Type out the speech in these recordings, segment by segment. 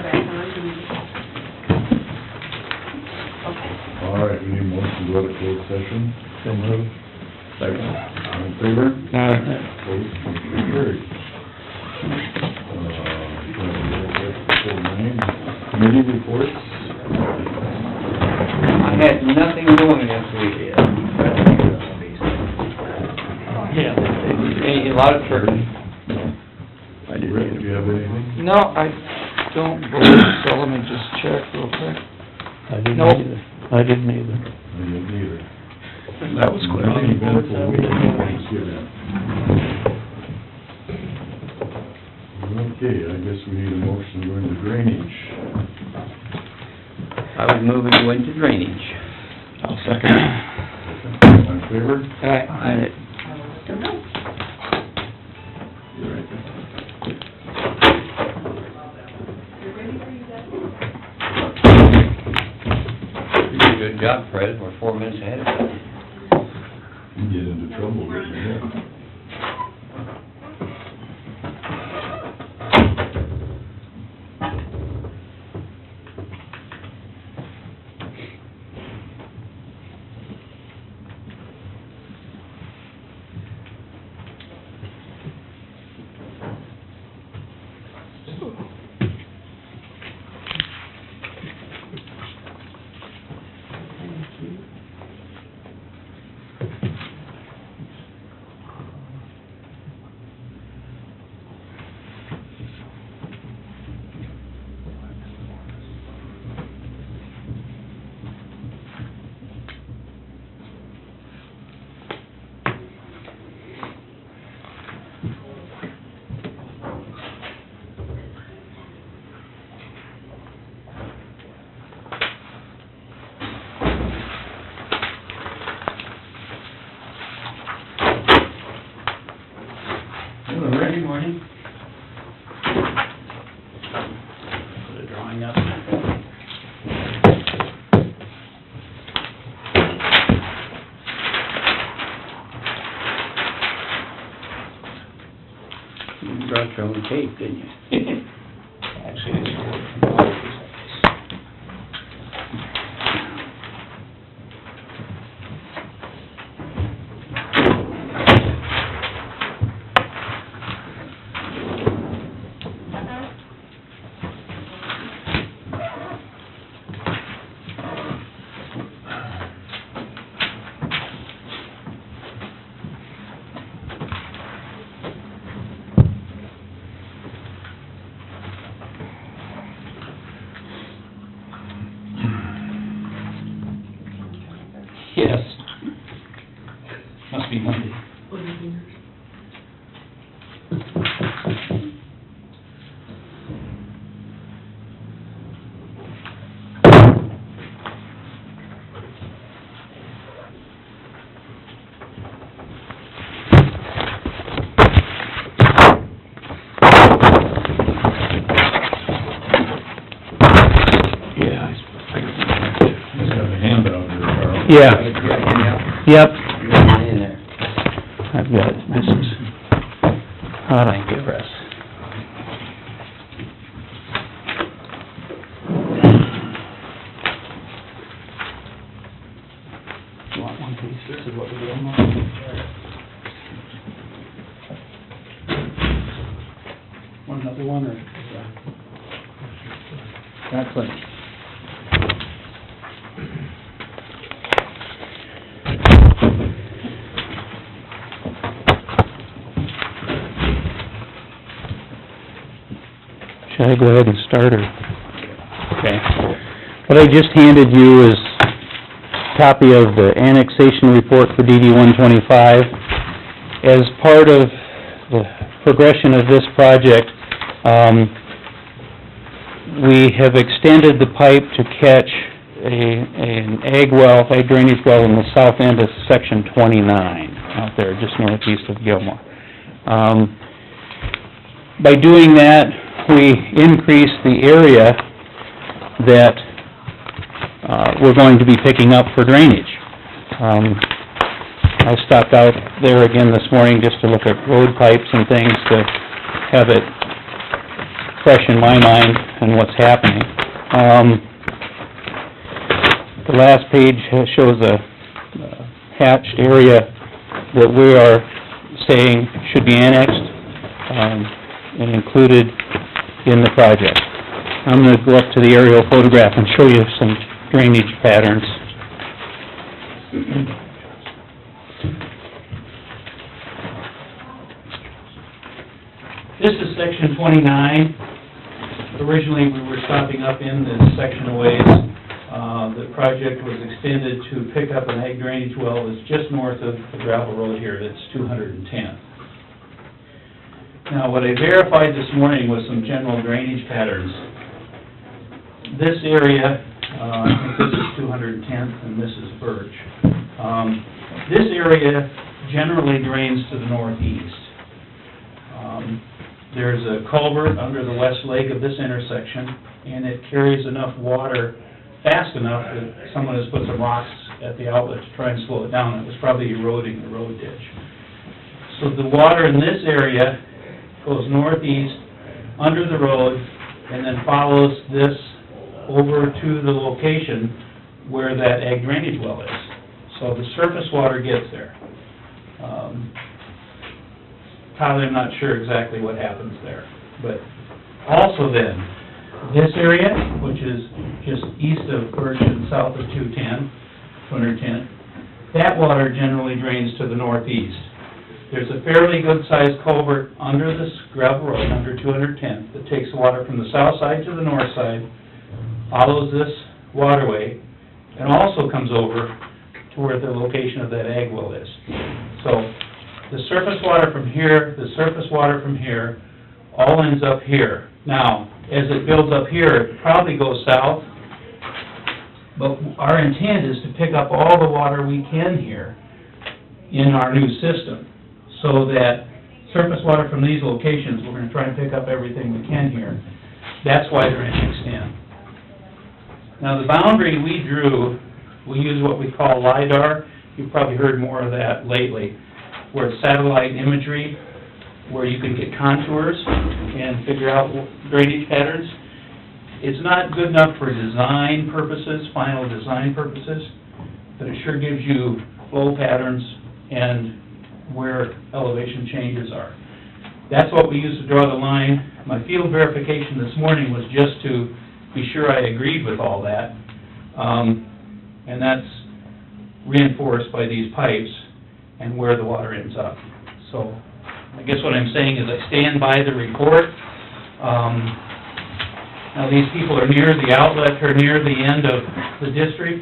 back on. Okay. All right, we need a motion to go to closed session. So moved. Second. All in favor? Opposed, motion carried. Committee reports? I had nothing going this week. A lot of church. I didn't Rick, do either. you have anything? No, I don't believe so, let me just check real quick. I didn't Nope. either. I didn't either. I didn't either. That was quick. Uneventful week, Thanksgiving. Okay, I guess we need a motion to go into drainage. I was moving to go into drainage. I'll second. All in favor? Aye. Don't know. You're right there. You did a good job, Fred, we're 4 minutes ahead of time. You get into trouble getting ahead. Good morning. Put a drawing up. You brought your own tape, didn't you? Actually, it's Yes. Must be Monday. Yeah. Just have a handout there, Carl. Yeah, yep, You got it in there. I've got, this is, thank you, Russ. You want one piece, this is what we're doing now? Want another one, or? Got plenty. Should I go ahead and start, or? Okay. What I just handed you is a copy of the annexation report for DD 125. As part of the progression of this project, we have extended the pipe to catch an ag drainage well in the south end of section 29, out there, just northeast of Gilmore. By doing that, we increase the area that we're going to be picking up for drainage. I stopped out there again this morning just to look at road pipes and things, to have it fresh in my mind and what's happening. The last page shows a hatched area that we are saying should be annexed, and included in the project. I'm gonna go up to the aerial photograph and show you some drainage patterns. This is section 29. Originally, we were stopping up in this section of ways. The project was extended to pick up an ag drainage well that's just north of the gravel road here, that's 210. Now, what I verified this morning was some general drainage patterns. This area, I think this is 210th and this is Birch. This area generally drains to the northeast. There's a culvert under the west leg of this intersection, and it carries enough water fast enough that someone has put some rocks at the outlet to try and slow it down. It was probably eroding the road ditch. So the water in this area goes northeast, under the road, and then follows this over to the location where that ag drainage well is. So the surface water gets there. Probably I'm not sure exactly what happens there. But also then, this area, which is just east of Birch and south of 210, that water generally drains to the northeast. There's a fairly good-sized culvert under this gravel road, under 210, that takes the water from the south side to the north side, follows this waterway, and also comes over to where the location of that ag well is. So, the surface water from here, the surface water from here, all ends up here. Now, as it builds up here, it probably goes south, but our intent is to pick up all the water we can here in our new system, so that surface water from these locations, we're gonna try and pick up everything we can here. That's why they're annexed in. Now, the boundary we drew, we use what we call LiDAR. You've probably heard more of that lately, where it's satellite imagery, where you can get contours and figure out drainage patterns. It's not good enough for design purposes, final design purposes, but it sure gives you flow patterns and where elevation changes are. That's what we use to draw the line. My field verification this morning was just to be sure I agreed with all that. And that's reinforced by these pipes and where the water ends up. So, I guess what I'm saying is I stand by the report. Now, these people are near the outlet, or near the end of the district.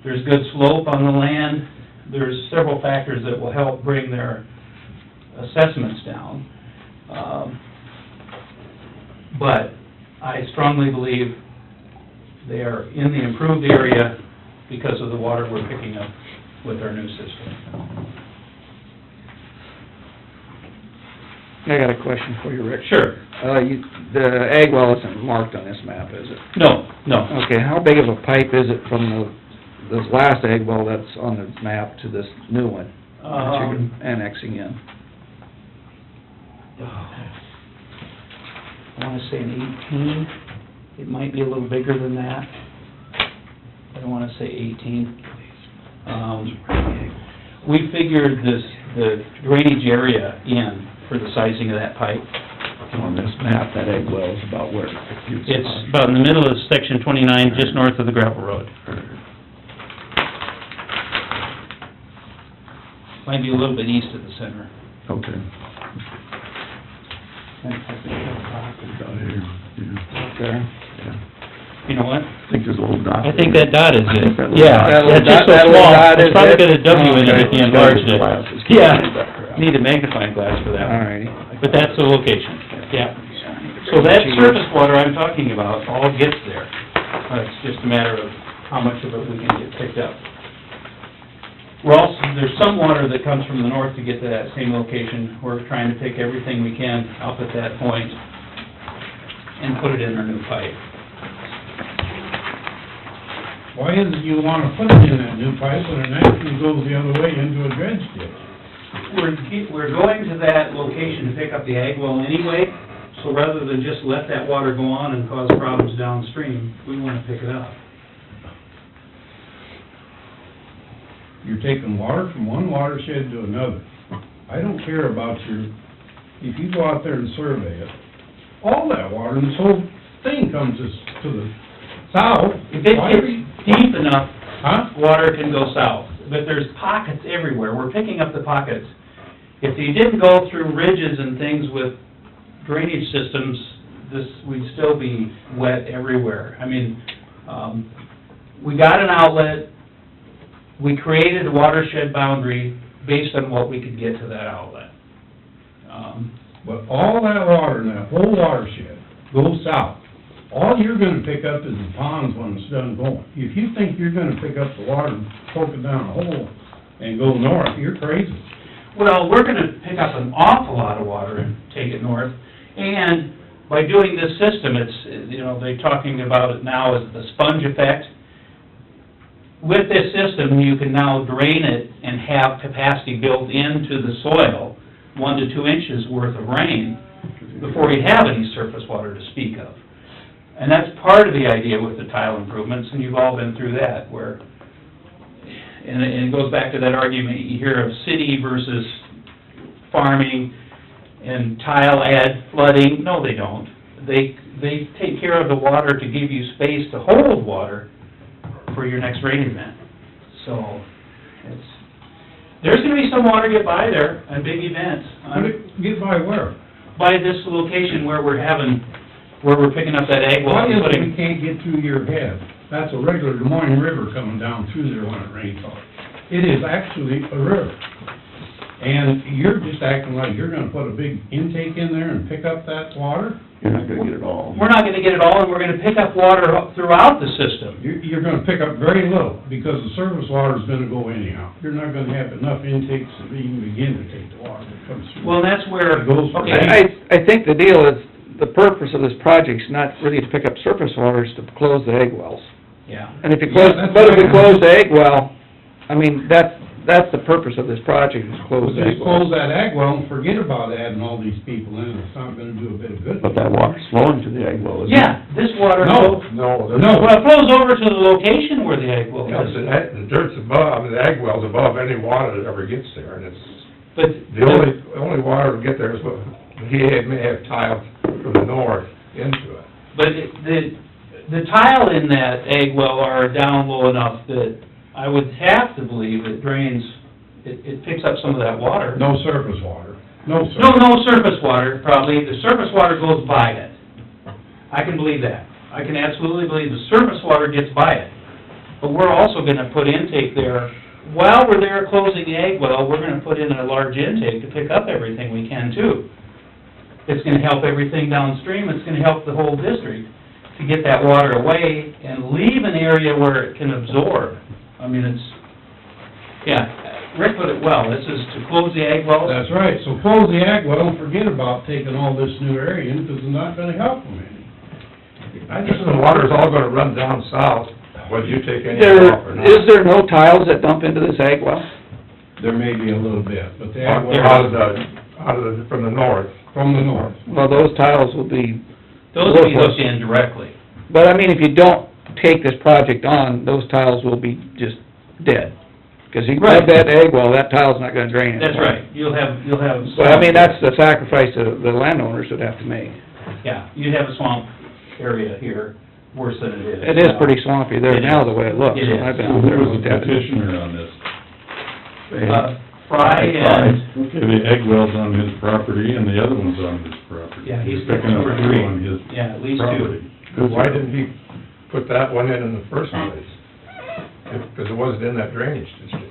There's good slope on the land. There's several factors that will help bring their assessments down. But I strongly believe they are in the improved area because of the water we're picking up with our new system. I got a question for you, Rick. Sure. The ag well isn't marked on this map, is it? No. Okay, how big of a pipe is it from this last ag well that's on the map to this new one that you're annexing in? I wanna say an 18, it might be a little bigger than that. I don't wanna say 18. We figured the drainage area in for the sizing of that pipe. On this map, that ag well is about where? It's about in the middle of section 29, just north of the gravel road. Might be a little bit east of the center. Okay. Down here, yeah. Okay. Yeah. You know what? I think there's a little dot. I think that dot is it. That Yeah, little that's just so that little small. dot It's is probably it? got a W in it if you enlarged it. Glasses. Yeah, need a magnifying glass for that. All righty. But that's the location, yeah. So that surface water I'm talking about all gets there. It's just a matter of how much of it we can get picked up. We're also, there's some water that comes from the north to get to that same location. We're trying to pick everything we can up at that point and put it in our new pipe. Why is it you wanna put it in that new pipe when it actually goes the other way into a dredge ditch? We're going to that location to pick up the ag well anyway, So rather than just let that water go on and cause problems downstream, we wanna pick it up. You're taking water from one watershed to another. I don't care about if you go out there and survey it, all that water in this whole thing comes to the south. If it Why gets are you- deep enough, Huh? water can go south, but there's pockets everywhere, we're picking up the pockets. If you didn't go through ridges and things with drainage systems, we'd still be wet everywhere. I mean, we got an outlet, we created a watershed boundary based on what we could get to that outlet. But all that water in that whole watershed goes south. All you're gonna pick up is the ponds when it's done going. If you think you're gonna pick up the water and poke it down a hole and go north, you're crazy. Well, we're gonna pick up an awful lot of water and take it north, and by doing this system, they're talking about it now as the sponge effect. With this system, you can now drain it and have capacity built into the soil, 1 to 2 inches worth of rain, before you have any surface water to speak of. And that's part of the idea with the tile improvements, and you've all been through that, where, and it goes back to that argument you hear of city versus farming, and tile add flooding. No, they don't. They take care of the water to give you space to hold water for your next rain event. So, there's gonna be some water get by there on big events. Get by where? By this location where we're picking up that ag well. Why is it putting- we can't get through your head? That's a regular Des Moines River coming down through there when it rains hard. It is actually a river. And you're just acting like you're gonna put a big intake in there and pick up that water? You're not gonna get it all. We're not gonna get it all, and we're gonna pick up water throughout the system. You're gonna pick up very little, because the surface water's gonna go anyhow. You're not gonna have enough intakes to even begin to take the water that comes through. Well, that's where, It goes for- okay, I think the deal is, the purpose of this project's not really to pick up surface water, it's to close the egg wells. yeah. And if you Yeah, close, that's but if you right. close the egg well, I mean, that's the purpose of this project, is close the egg Just close wells. that ag well and forget about adding all these people in, it's not gonna do a bit of good. But that water's flowing to the egg well, isn't it? Yeah, this water No. goes, No, No. well, it flows over to the location where the egg well Yeah, is. the dirt's above, the ag well's above any water that ever gets there, and it's, But the only water to get there is what he may have tiled from the north into it. But the tile in that egg well are down low enough that I would have to believe it drains, it picks up some of that water. No surface water, no surface. No surface water, probably, the surface water goes by it. I can believe that. I can absolutely believe the surface water gets by it. But we're also gonna put intake there. While we're there closing the egg well, we're gonna put in a large intake to pick up everything we can too. It's gonna help everything downstream, it's gonna help the whole district to get that water away and leave an area where it can absorb. I mean, Rick put it well, this is to close the egg wells. That's right, so close the ag well and forget about taking all this new area in, because it's not gonna help them any. I guess the water's all gonna run down south, whether you take any off or not. Is there no tiles that dump into this ag well? There may be a little bit, but the ag well, From the north. from the north. Well, those tiles will be, Those will be hooked in directly. but I mean, if you don't take this project on, those tiles will be just dead. Because you plug that egg well, that tile's not gonna drain anymore. That's right, you'll have. So, I mean, that's the sacrifice that the landowners would have to make. Yeah, you'd have a swamp area here, worse than it is. It is pretty swampy there now, the way it looks. It is. I've been Who out there and was looked the at it. petitioner on this? Fry and, Okay, the egg well's on his property and the other one's on his property. Yeah, he's You're picking up for two three. on his yeah, at least property. two. Why didn't he put that one in the first place? Because it wasn't in that drainage district.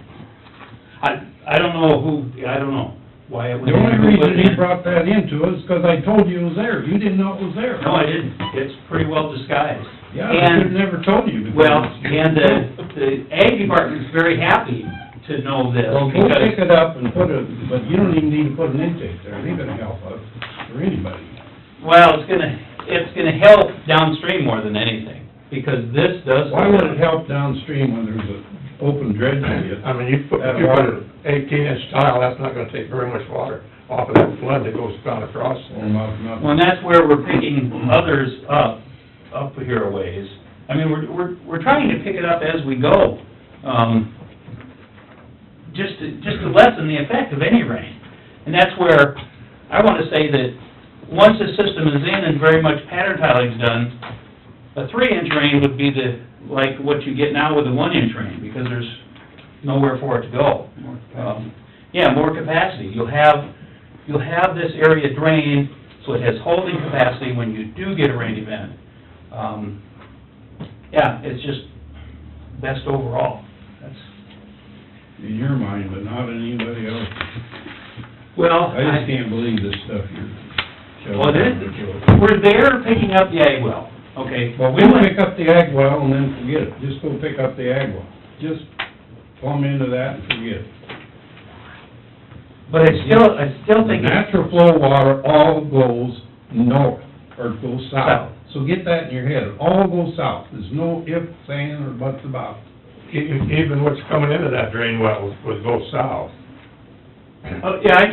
I don't know why it was. The only reason he brought that into it is because I told you it was there, you didn't know it was there. No, I didn't, it's pretty well disguised. Yeah, I could've And, never told you. because- well, and the ag department's very happy to know this, Well, go pick because, it up and put it, but you don't even need to put an intake there, it ain't gonna help us, or anybody. well, it's gonna help downstream more than anything, because this does. Why would it help downstream when there's an open dredge area? I mean, if you put an 18-inch tile, that's not gonna take very much water off of that flood that goes down across. Well, and that's where we're picking others up here a ways. I mean, we're trying to pick it up as we go, just to lessen the effect of any rain. And that's where I want to say that once the system is in and very much pattern tiling's done, a 3-inch rain would be like what you get now with a 1-inch rain, because there's nowhere for it to go. Yeah, more capacity. You'll have this area drained, so it has holding capacity when you do get a rain event. Yeah, it's just best overall. That's In your mind, but not in anybody else's. well, I just can't believe this stuff you're shoving well, down our throats. we're there picking up the ag well, okay? Well, we'll pick up the ag well and then forget it. Just go pick up the ag well. Just plumb into that and forget it. But I still think The natural flow water all goes north, or goes south. So get that in your head. It all goes south. There's no ifs, ands, or buts about it. Even what's coming into that drain well would go south. Oh, yeah,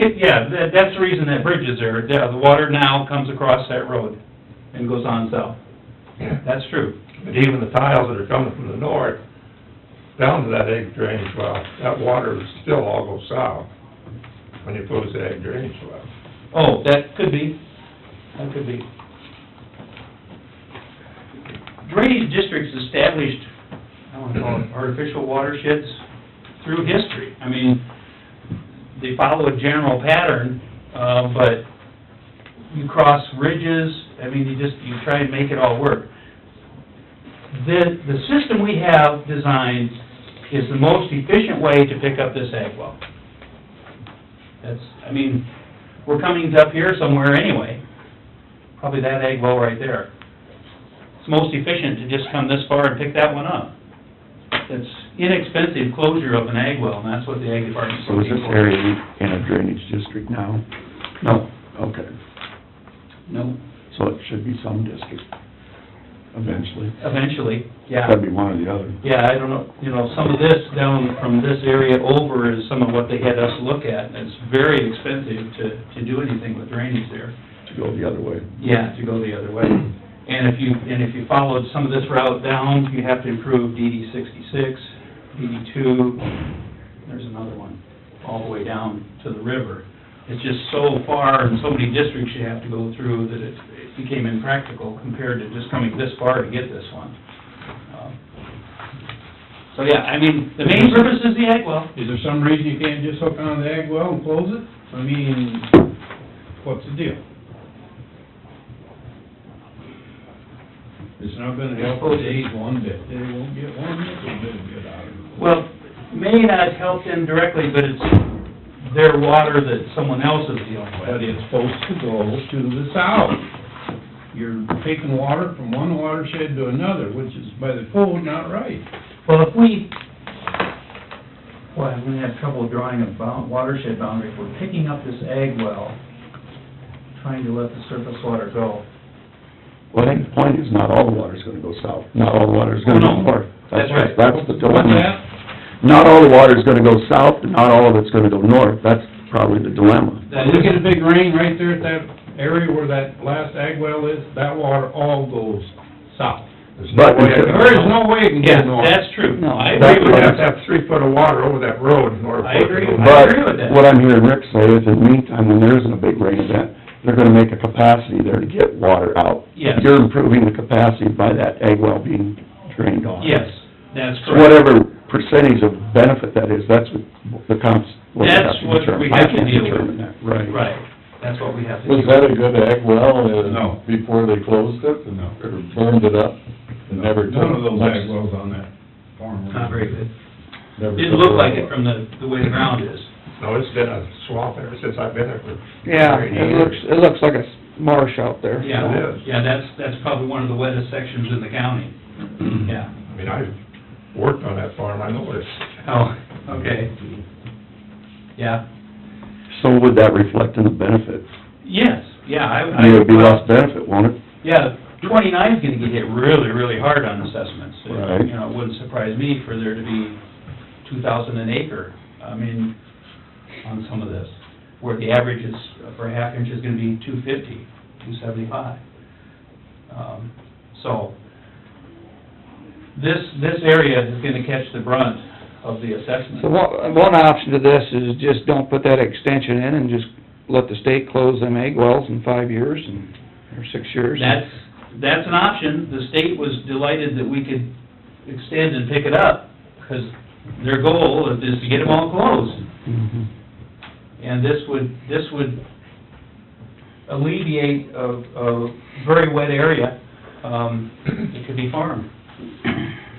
that's the reason that bridge is there. Yeah, the water now comes across that road and goes on south. That's true. But even the tiles that are coming from the north, down to that egg drainage well, that water would still all go south when you close the egg drainage well. Oh, that could be. That could be. Drainage districts established, I don't want to call it artificial watersheds through history. I mean, they follow a general pattern, but you cross ridges, I mean, you try and make it all work. The system we have designed is the most efficient way to pick up this ag well. I mean, we're coming up here somewhere anyway, probably that ag well right there. It's most efficient to just come this far and pick that one up. It's inexpensive closure of an ag well, and that's what the ag department's So is looking this for. area in a drainage district now? No, Okay, no, so it should be some district eventually. eventually, yeah. That'd be one or the other. Yeah, I don't know, some of this down from this area over is some of what they had us look at, and it's very expensive to do anything with drainage there. To go the other way. Yeah, to go the other way. And if you followed some of this route down, you have to improve DD 66, DD 2, there's another one, all the way down to the river. It's just so far and so many districts you have to go through that it became impractical compared to just coming this far to get this one. So yeah, I mean, the main purpose is the ag well. Is there some reason you can't just hook on the ag well and close it? I mean, what's the deal? It's not gonna help the days one bit. They won't get one nickel bit of good out of it. Well, may not help them directly, but it's their water that someone else is dealing But with. it's supposed to go to the south. You're taking water from one watershed to another, which is by the code not right. Well, if we, boy, I'm gonna have trouble drawing a watershed boundary. If we're picking up this ag well, trying to let the surface water go. Well, I think the point is not all the water's gonna go south, not all the water's gonna Oh, go no. north. That's right. That's the What's dilemma. that? Not all the water's gonna go south, and not all of it's gonna go north. That's probably the dilemma. That When we is- get a big rain right there at that area where that last ag well is, that water all goes south. There's no But way I There is no way it can Yeah, get north. that's true. No. I That's agree with what You have that. to have 3 foot of water over that road in order for I it to agree. go. I agree with But that. what I'm hearing Rick say is in the meantime, when there isn't a big rain event, they're gonna make a capacity there to get water out. Yes. You're improving the capacity by that ag well being drained off. Yes, that's So correct. whatever percentage of benefit that is, that's what the comps, what we have That's to what determine. we I have to can't deal with. determine that, right. Right, that's what we have to do. Was that a good ag well, No. before they closed it? No. Or burned it up? And never took None of those much- ag wells on that farm. Not very good. never Didn't took look a like lot. it from the way the ground is. No, it's been a swamp ever since I've been there for Yeah, 30 it looks like a marsh out there. Yeah, It is. yeah, that's probably one of the wettest sections in the county. Yeah. I mean, I've worked on that farm, I know it's, Oh, okay. Yeah. So would that reflect in the benefit? Yes, yeah, I... I mean, it would be less benefit, won't it? Yeah, 29's gonna get hit really, really hard on assessments. Right. You know, it wouldn't surprise me for there to be 2,000 an acre, I mean, on some of this. where the average is, for a half inch is gonna be 250, 275. So, this area is gonna catch the brunt of the assessment. So one option to this is just don't put that extension in and just let the state close them egg wells in 5 years or 6 years. That's an option. The state was delighted that we could extend and pick it up, because their goal is to get them all closed. Mhm. And this would alleviate a very wet area, it could be farmed.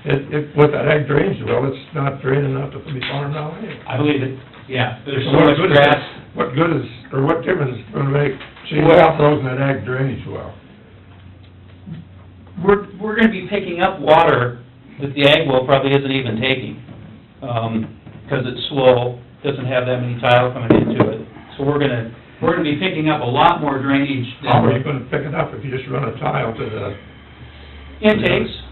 With that ag drainage well, it's not draining enough to be farmed now anyway. I believe it, yeah, there's so What much good is- grass. What good is, or what difference is it gonna make changing Well- closing that ag drainage well? We're gonna be picking up water that the ag well probably isn't even taking, because it's slow, doesn't have that many tile coming into it. So we're gonna be picking up a lot more drainage How are you than gonna pick it up if you just run a tile to the... intakes,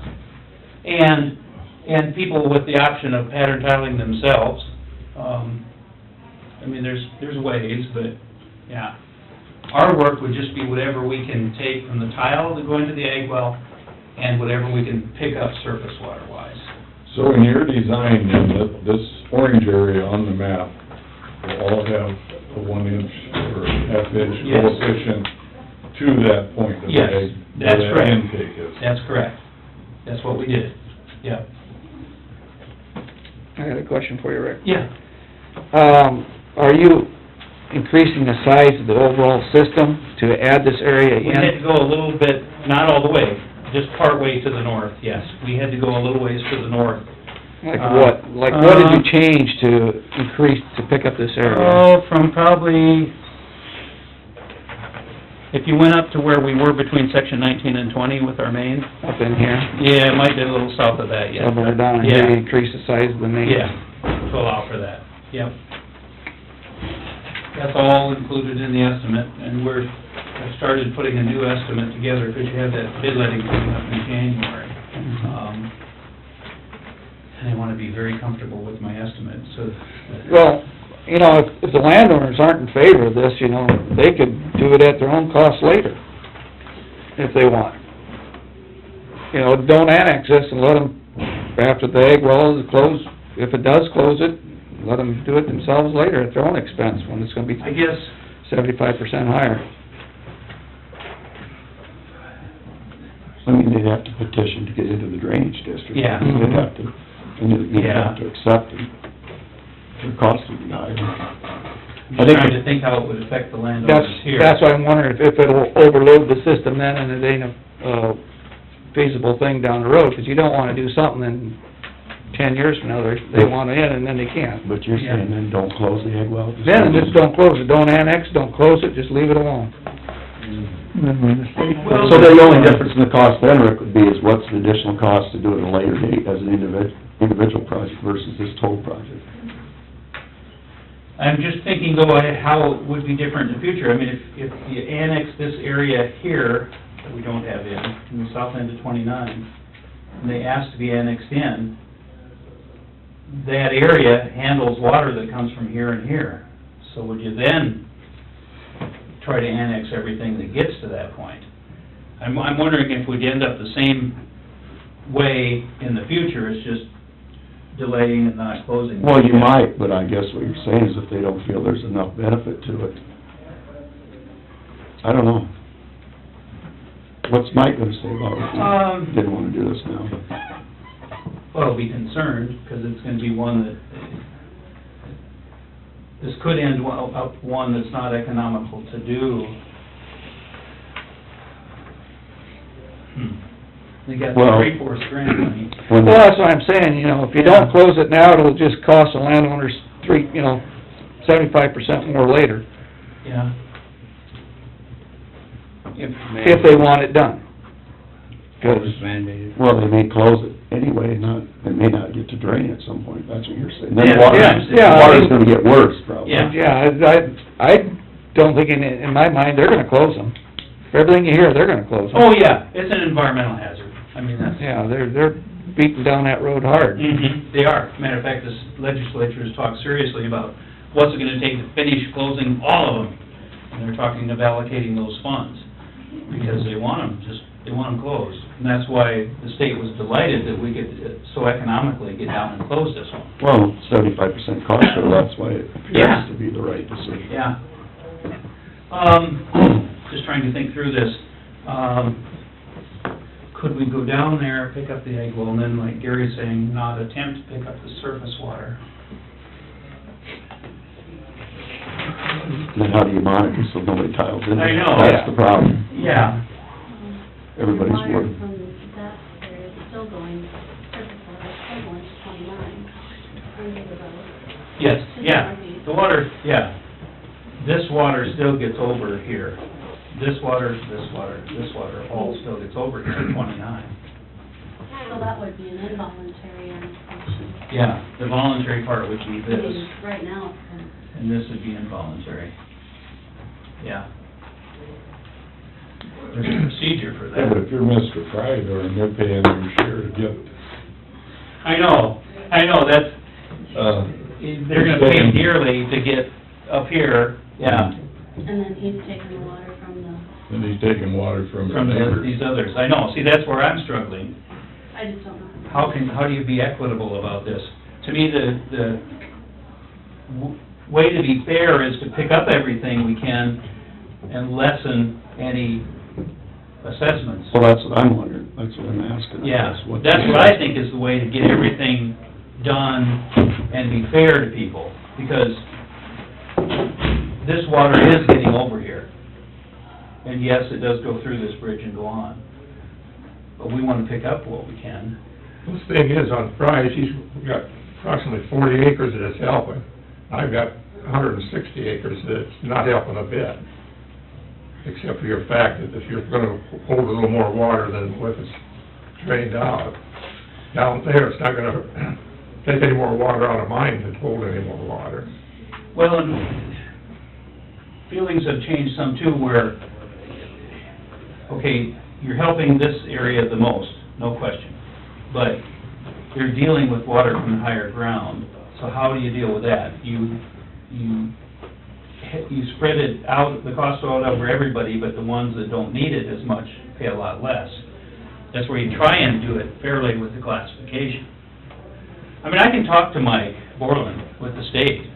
and people with the option of pattern tiling themselves. I mean, there's ways, but, yeah. Our work would just be whatever we can take from the tile that go into the ag well, and whatever we can pick up surface water-wise. So in your design, then, this orange area on the map will all have a 1 inch or half-inch Yes. coefficient to that point of the Yes, egg, that's where that correct. intake is. That's correct. That's what we did. Yeah. I got a question for you, Rick. Yeah. Are you increasing the size of the overall system to add this area We had to in? go a little bit, not all the way, just part way to the north, yes. We had to go a little ways to the north. Like what did you change to increase, to pick up this area? Oh, from probably, if you went up to where we were between section 19 and 20 with our main, Up in here? yeah, it might be a little south of that, yeah. Somewhere down here, you increase the size of the main? Yeah, to allow for that, yep. That's all included in the estimate, and I started putting a new estimate together, because you have that bid letting coming up in January. And I want to be very comfortable with my estimate, so... Well, you know, if the landowners aren't in favor of this, you know, they could do it at their own cost later, if they want. You know, don't annex this and let them, after the egg well is closed, if it does close it, let them do it themselves later at their own expense, when it's gonna be I guess, 75% higher. I mean, they'd have to petition to get into the drainage district. Yeah. They'd have to, and you'd Yeah. have to accept it. Their cost would be higher. I'm just trying to think how it would affect the landowners here. That's why I'm wondering if it'll overload the system then, and it ain't a feasible thing down the road, 'cause you don't wanna do something and 10 years from now, they want it in, and then they can't. But you're saying then don't close the egg well? Then just don't close it, don't annex, don't close it, just leave it alone. Well- So the only difference in the cost then, Rick, would be is what's the additional cost to do it at a later date as an individual project versus this total project? I'm just thinking though, how it would be different in the future. I mean, if you annex this area here, that we don't have in the south end of 29, and they ask to be annexed in, that area handles water that comes from here and here. So would you then try to annex everything that gets to that point? I'm wondering if we'd end up the same way in the future, it's just delaying and not closing. Well, you might, but I guess what you're saying is if they don't feel there's enough benefit to it. I don't know. What's Mike gonna say about it if he didn't wanna do this now? Well, be concerned, because it's gonna be one that, this could end up one that's not economical to do. They got Well- 3/4 grant money. When Well, that's what I'm saying, you know, if you don't close it now, it'll just cost the landowners 75% more later, Yeah. if they want it done. 'Cause Well, they may close it anyway, they may not get to drain at some point, that's what you're saying. Then Yeah, the water, yeah, the water's gonna get worse, probably. Yeah. Yeah, I don't think in my mind, they're gonna close them. Everything you hear, they're gonna close them. Oh, yeah, it's an environmental hazard. I mean, that's... Yeah, they're beating down that road hard. They are. Matter of fact, this legislature has talked seriously about what's it gonna take to finish closing all of them? And they're talking of allocating those funds, because they want them closed. And that's why the state was delighted that we could so economically get down and close this one. Well, 75% cost share, that's why it Yeah. appears to be the right decision. Yeah. Just trying to think through this. Could we go down there, pick up the egg well, and then, like Gary's saying, not attempt to pick up the surface water? Then how do you monitor so nobody tiles in? I know. That's the problem. Yeah. Everybody's The water worried. from that area is still going, surface water is still going to 29, under the road. Yes, yeah, the water, yeah. This water still gets over here. This water all still gets over here at 29. So that would be an involuntary annexation. Yeah, the voluntary part would be I mean, this, right now, it's and this would be involuntary. Yeah. There's a procedure for Yeah, but that. if you're Mr. Frydor and they're paying your share to get, I know, that's, they're gonna pay dearly to get up here, yeah, and then he's taking the water from the, then he's taking water from from the neighbors. these others. I know, see, that's where I'm struggling. I just don't know. How do you be equitable about this? To me, the way to be fair is to pick up everything we can and lessen any assessments. Well, that's what I'm wondering, that's what I'm asking. Yeah, that's what I think is the way to get everything done and be fair to people, because this water is getting over here. And yes, it does go through this bridge and go on, but we wanna pick up what we can. This thing is on Fry's, he's got approximately 40 acres that it's helping. I've got 160 acres that it's not helping a bit, except for your fact that if you're gonna hold a little more water than what it's drained out, down there, it's not gonna take any more water out of mine to hold any more water. Well, and feelings have changed some too, where, okay, you're helping this area the most, no question, but you're dealing with water from the higher ground, so how do you deal with that? You spread it out, the cost out over everybody, but the ones that don't need it as much pay a lot less. That's where you try and do it fairly with the classification. I mean, I can talk to Mike Borland with the state.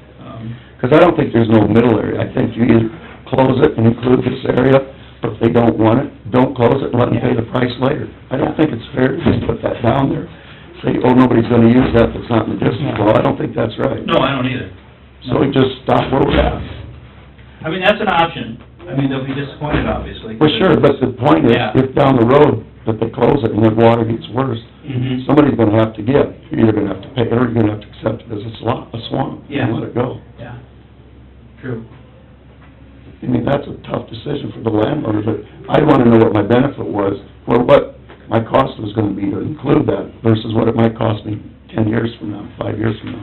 Because I don't think there's no middle area. I think you either close it and include this area, or if they don't want it, don't close it and let them pay the price later. I don't think it's fair to just put that down there. Say, oh, nobody's gonna use that if it's not in the district. Well, I don't think that's right. No, I don't either. So we just stop where we're at. I mean, that's an option. I mean, they'll be disappointed, obviously. Well, sure, but the point is, Yeah. if down the road that they close it and the water gets worse, Mhm. somebody's gonna have to give. You're either gonna have to pay it or you're gonna have to accept it as a swamp Yeah. and let it go. Yeah, true. I mean, that's a tough decision for the landowner, but I wanna know what my benefit was, or what my cost was gonna be to include that versus what it might cost me 10 years from now, 5 years from now.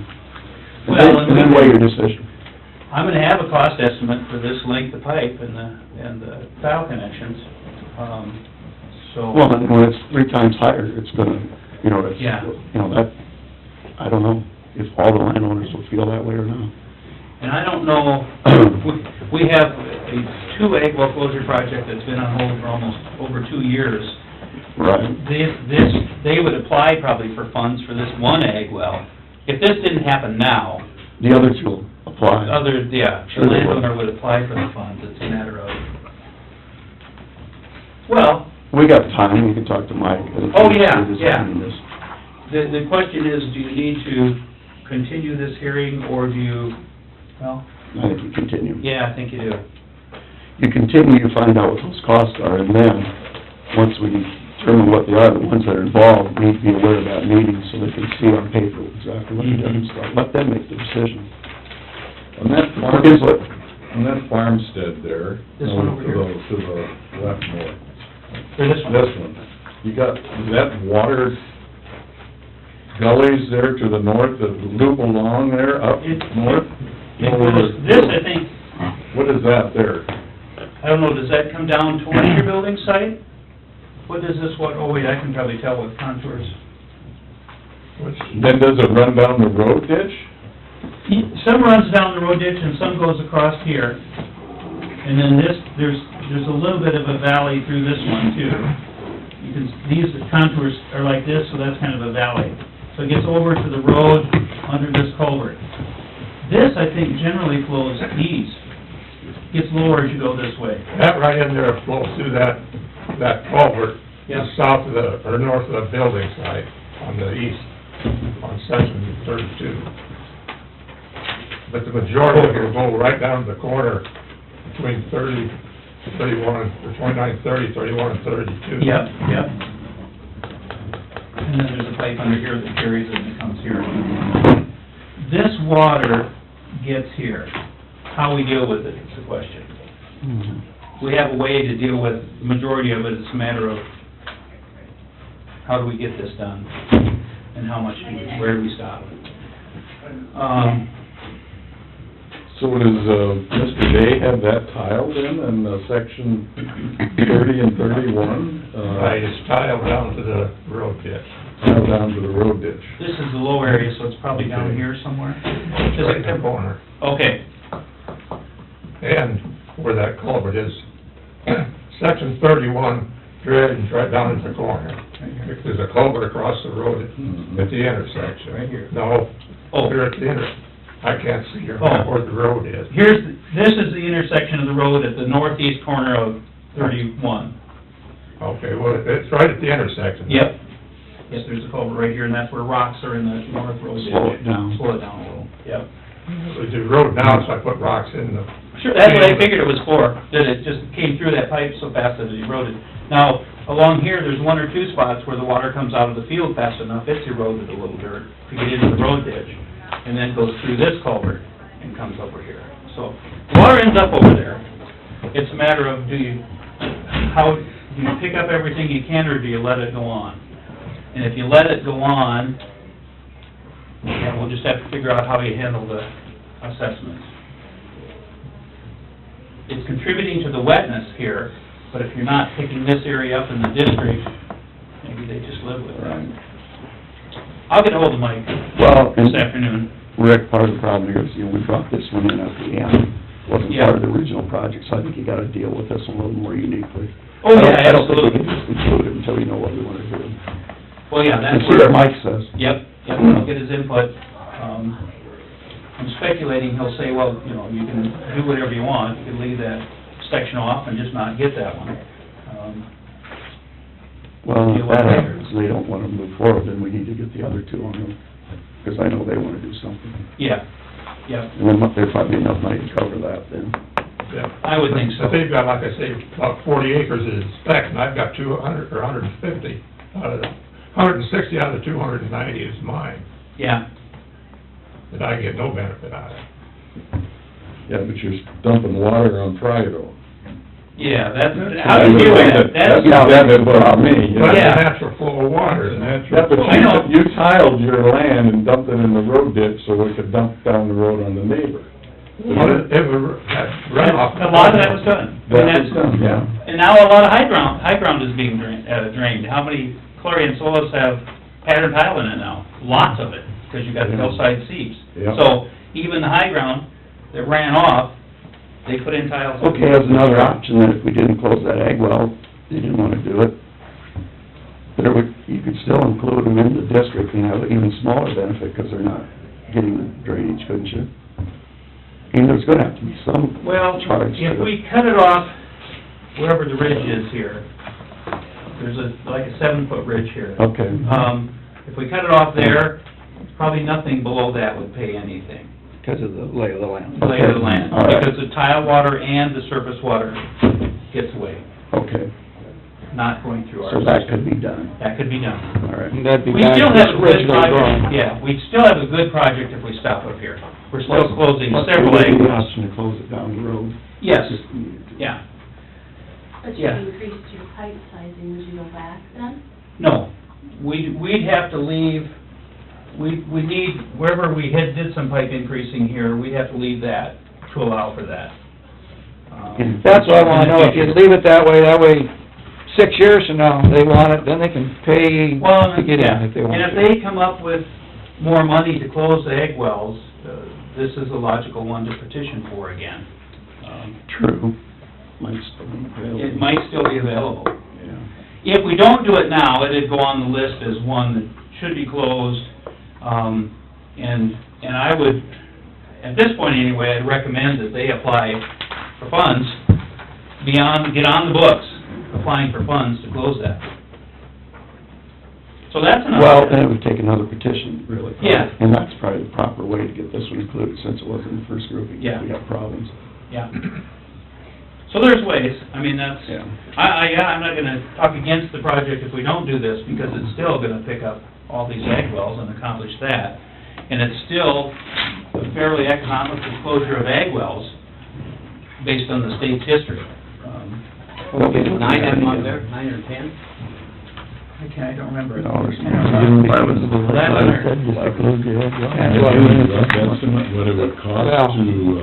Well, And then weigh your decision. I'm gonna have a cost estimate for this length of pipe and the tile connections, so... Well, and when it's 3 times higher, it's gonna, you know, it's, Yeah. you know, that, I don't know if all the landowners will feel that way or not. And I don't know, we have a 2 egg well closure project that's been on hold for almost over 2 years. Right. They would apply probably for funds for this 1 egg well. If this didn't happen now, The other two will apply. the Sure they would. landowner would apply for the funds, it's a matter of... Well, We got time, we can talk to Mike. Oh, yeah, yeah. Designing this. the question is, do you need to continue this hearing, or do you, well, I think you continue. yeah, I think you do. You continue, you find out what those costs are, and then, once we determine what they are, the ones that are involved need to be aware of that meeting, so they can see on paper exactly what they're doing, so let them make the decision. On that farm, Input. on that farmstead there, This one over here? to the left more, For this one? this one, you got, is that water gullies there to the north that loop along there up north? This, I think, What is that there? I don't know, does that come down towards your building site? What does this, oh wait, I can probably tell with contours. Then does it run down the road ditch? Some runs down the road ditch and some goes across here. And then there's a little bit of a valley through this one too. These contours are like this, so that's kind of a valley. So it gets over to the road under this culvert. This, I think, generally flows east. Gets lower as you go this way. That right in there flows through that culvert, Yep. south of the, or north of the building site, on the east, on section 32. But the majority of it will go right down to the corner between 31, or 29, 30, 31, and 32. Yep. And then there's a pipe under here that carries it and it comes here. This water gets here. How we deal with it is the question. We have a way to deal with the majority of it. It's a matter of how do we get this done? And how much, where do we stop? So does, Mr. Day have that tiled in section 30 and 31? Right, it's tiled down to the road ditch. Tiled down to the road ditch. This is the low area, so it's probably down here somewhere. It's right in the corner. Okay, And where that culvert is, section 31 drains right down into the corner. There's a culvert across the road at the intersection. Right here. No, Oh. here at the I can't see your Oh. where the road is. this is the intersection of the road at the northeast corner of 31. Okay, well, it's right at the intersection. Yep. Yes, there's a culvert right here, and that's where rocks are in the north road. Slow it down. Slow it down a little, yep. The road now, so I put rocks in the... Sure, that's what I figured it was for, that it just came through that pipe so fast that it eroded. Now, along here, there's one or two spots where the water comes out of the field fast enough, it's eroded a little dirt to get into the road ditch, and then goes through this culvert and comes over here. So, water ends up over there. It's a matter of, do you pick up everything you can, or do you let it go on? And if you let it go on, yeah, we'll just have to figure out how you handle the assessments. It's contributing to the wetness here, but if you're not picking this area up in the district, maybe they just live with it. I'll get ahold of Mike Well, this and afternoon. Rick, part of the problem here is, we brought this one in at the end. Wasn't Yeah. part of the original project, so I think you gotta deal with this one a little more uniquely. Oh, yeah, I don't think we absolutely. can just include it until we know what we wanna do. Well, yeah, that's And see where... what Mike says. Yep, I'll get his input. I'm speculating he'll say, well, you can do whatever you want, you can leave that section off and just not get that one. Well, deal if with that it. happens, they don't wanna move forward, then we need to get the other two on them, because I know they wanna do something. Yeah. And then there'd probably be enough money to cover that then. Yeah. I would think so. But they've got, like I say, about 40 acres in spec, and I've got 200, or 150 out of the, 160 out of the 290 is mine, Yeah, that I get no benefit out of. Yeah, but you're dumping water on Friday though. yeah, how do you deal with that? That's what about me, you know. That's Yeah. the natural flow of water, and that's... Yeah, but I know. you tiled your land and dumped it in the road ditch so we could dump down the road on the neighbor. Well, it was, that runoff... A lot of that was done. That And was done, yeah. And now a lot of high ground is being drained. How many chlorine soils have pattern tile in it now? Lots of it, because you've got the hillside seeps. Yeah. So even the high ground that ran off, they put in tiles. Okay, as another option, then if we didn't close that ag well, they didn't wanna do it, you could still include them in the district and have an even smaller benefit, because they're not getting the drainage, couldn't you? I mean, there's gonna have to be some Well, charge to if it. we cut it off wherever the ridge is here, there's like a 7-foot ridge here. Okay. If we cut it off there, probably nothing below that would pay anything. Because of the lay of the land. Lay of the land, All right. because the tile water and the surface water gets away, Okay, not going through our so system. that could be done, That could be done. all right. And that'd be We back still to have a good original project, drawing. yeah, we'd still have a good project if we stop up here. We're still closing several There would be the acres. option to close it down the road. Yes, Just needed to. yeah, But you Yeah. increased your pipe sizing, would you go back then? no, we'd have to leave, we need, wherever we did some pipe increasing here, we'd have to leave that to allow for that. That's what I wanna know, if you leave it that way, 6 years from now, they want it, then they can pay Well, to get yeah, in if they want and to. if they come up with more money to close the egg wells, this is a logical one to petition for again. True. Might still be available. It might still be available. Yeah. If we don't do it now, it'd go on the list as one that should be closed, and I would, at this point anyway, I'd recommend that they apply for funds get on the books, applying for funds to close that. So that's an Well, option. then it would take another petition, really. Yeah. And that's probably the proper way to get this one included, since it wasn't the first grouping. Yeah. We got problems. Yeah. So there's ways, I mean, that's, Yeah. I'm not gonna talk against the project if we don't do this, because it's still gonna pick up all these ag wells and accomplish that. And it's still a fairly economical closure of ag wells, based on the state's history. Okay, 9 of them on there, 9 or 10? I don't remember. No, there's 11. eleven. Said just to close the ag well. Yeah. Have you rough estimate what it would cost Well- to,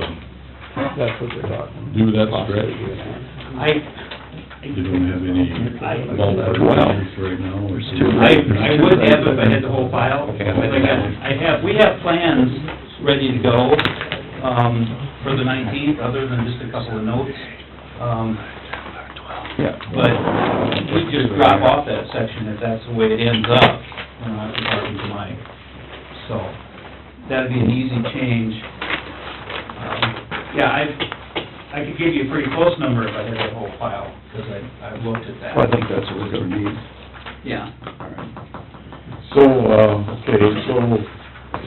That's what they're talking. do that stretch? You don't have any ballpark figures right now, or something? I would have if I had the whole file. We have plans ready to go, for the 19th, other than just a couple of notes. Yeah. But we just drop off that section if that's the way it ends up, after talking to Mike. So, that'd be an easy change. I could give you a pretty close number if I had that whole file, because I've looked at that. Well, I think that's what we're gonna need. Yeah. All right. So, okay,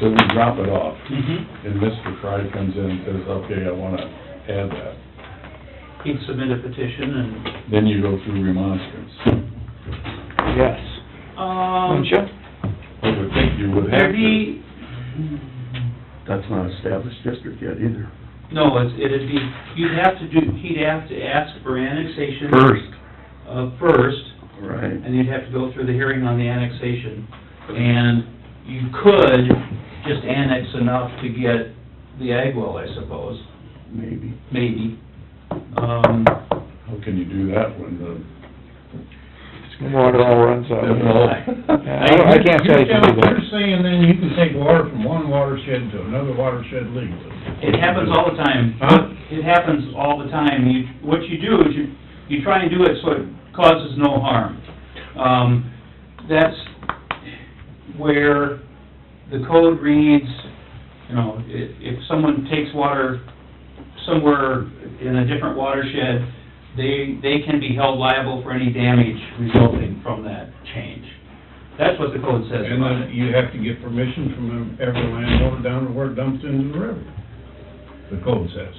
so we drop it off, Mm-hmm. and Mr. Fry comes in and says, okay, I wanna add that. He'd submit a petition and, Then you go through remonstrance. Yes. Wouldn't you? I would think you would have there'd to. be, That's not established district yet either. no, it'd be, he'd have to ask for annexation. First, Right. and you'd have to go through the hearing on the annexation. And you could just annex enough to get the ag well, I suppose, maybe. How can you do that when the... Water all runs out. I I can't tell you to do that. You're saying then you can take water from one watershed to another watershed legally? It happens all the time. Huh? It happens all the time. What you do is you try and do it so it causes no harm. That's where the code reads, if someone takes water somewhere in a different watershed, they can be held liable for any damage resulting from that change. That's what the code says And about then it. you have to get permission from every landowner down to where it dumps into the river, the code says.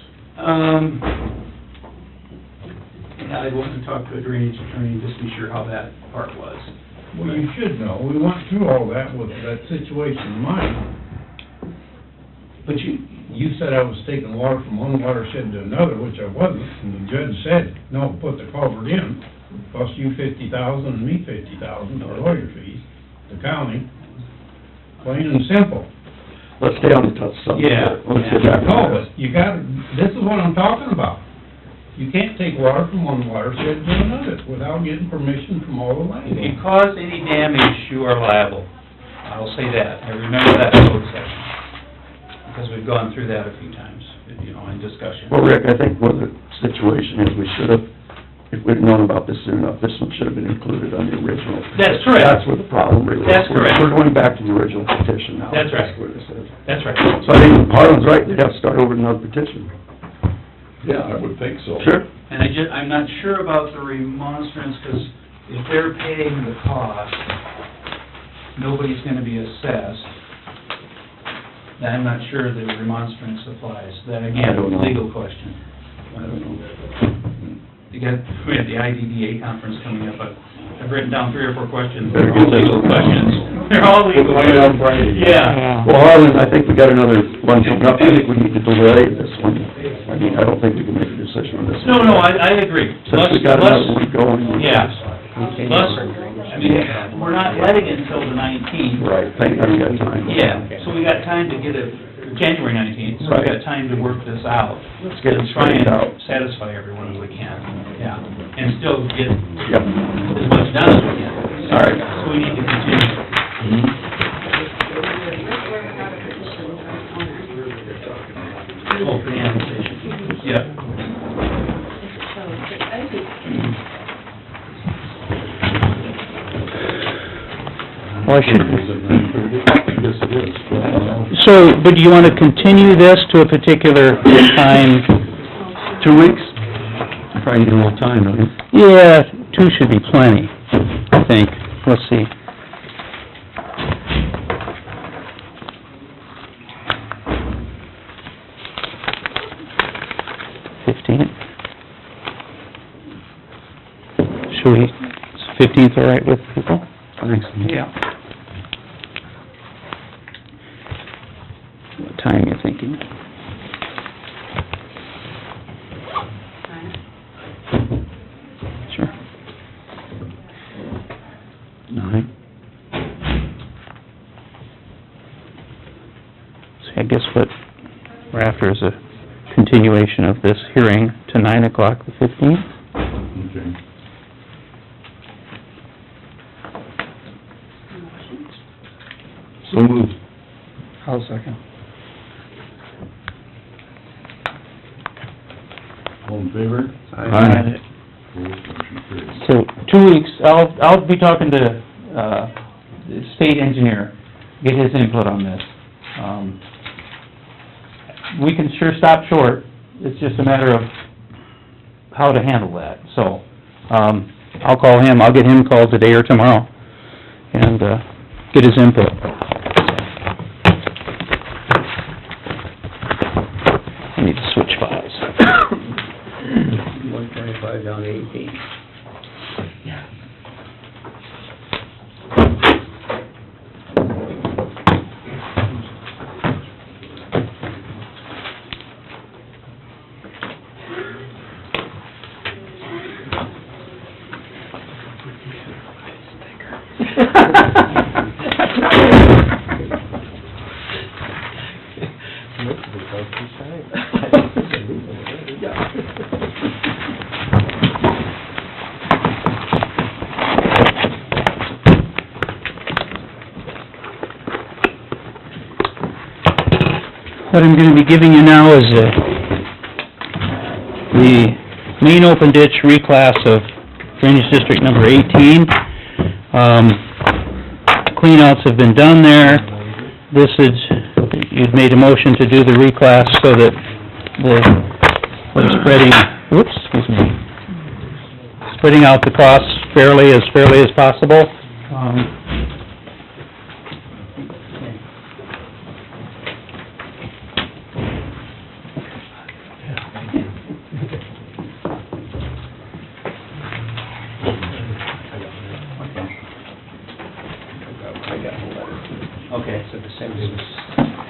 I'd want to talk to a drainage attorney just to be sure how that part was. Well, you should know, we went through all that with that situation in mind. But You said I was taking water from one watershed to another, which I wasn't, and the judge said, no, put the culvert in, cost you $50,000 and me $50,000 for lawyer fees, the county, plain and simple. Let's stay on the tough subject. Yeah. Let's get back No, on but you gotta, this is what I'm talking about. You can't take water from one watershed to another without getting permission from all the if you landowners. cause any damage, you are liable. I'll say that. I remember that code section, because we've gone through that a few times, in discussion. Well, Rick, I think what the situation is, we should have, if we'd known about this soon enough, this one should have been included on the original. That's correct. That's where the problem really is. That's correct. We're going back to the original petition now. That's right. What this is. That's right. So I think Harlan's right, they'd have to start over another petition. Yeah, I would think so. Sure. And I'm not sure about the remonstrance, because if they're paying the cost, nobody's gonna be assessed. And I'm not sure the remonstrance applies. That, I again, don't know. legal question. I don't know. We have the IDDA conference coming up. I've written down 3 or 4 questions. Better They're all get this legal one. questions. They're all legal We'll find out questions. Friday. Yeah. Well, Harlan, I think we got another one coming up, I think we need to delay this one. I mean, I don't think we can make a decision on this one. No, I agree. Since we got another one going. Yeah. We're not letting it until the 19th. Right, thank God we got time. Yeah, so we got time to get it, January 19th, so we got time to work this out. Let's get it Try straightened out. and satisfy everyone as we can, yeah, and still get Yep. as much done as we can. All right. So we need to continue. Well, I should... Is it 9:30? I guess it is. So, but do you want to continue this to a particular time? 2 weeks? Probably need a little time, don't you? Yeah, 2 should be plenty, I think. Let's see. Should we, is 15th all right with people? Thanks. Yeah. What time you thinking? Sure. 9? See, I guess what we're after is a continuation of this hearing to 9 o'clock the 15th. Okay. So moved. I'll second. All in favor? Aye. Opposed, motion carries. So, 2 weeks, I'll be talking to, the state engineer, get his input on this. We can sure stop short, it's just a matter of how to handle that, so, I'll call him, I'll get him called today or tomorrow, and, get his input. I need to switch files. 125 down to 18. What I'm gonna be giving you now is, the main open ditch reclass of Drainage District number 18. Cleanouts have been done there. This is, you'd made a motion to do the reclass so that we're spreading, spreading out the costs fairly as possible. Okay, so the same as...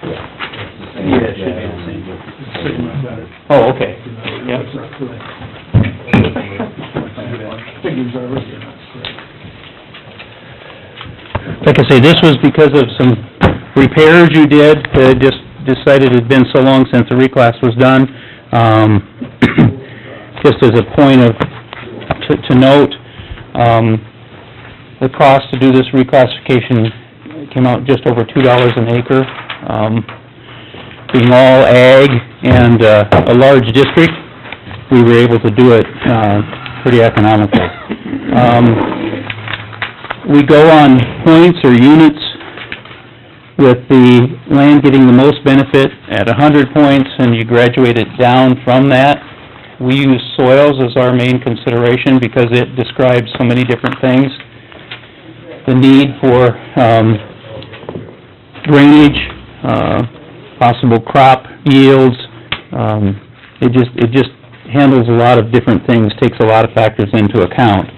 Yeah, it should be the same. Oh, okay, yep. Like I say, this was because of some repairs you did, just decided it'd been so long since the reclass was done. Just as a point of, to note, the cost to do this reclassification came out just over $2 an acre. Being all ag and a large district, we were able to do it pretty economically. We go on points or units with the land getting the most benefit at 100 points, and you graduate it down from that. We use soils as our main consideration because it describes so many different things. The need for drainage, possible crop yields, it just handles a lot of different things, takes a lot of factors into account.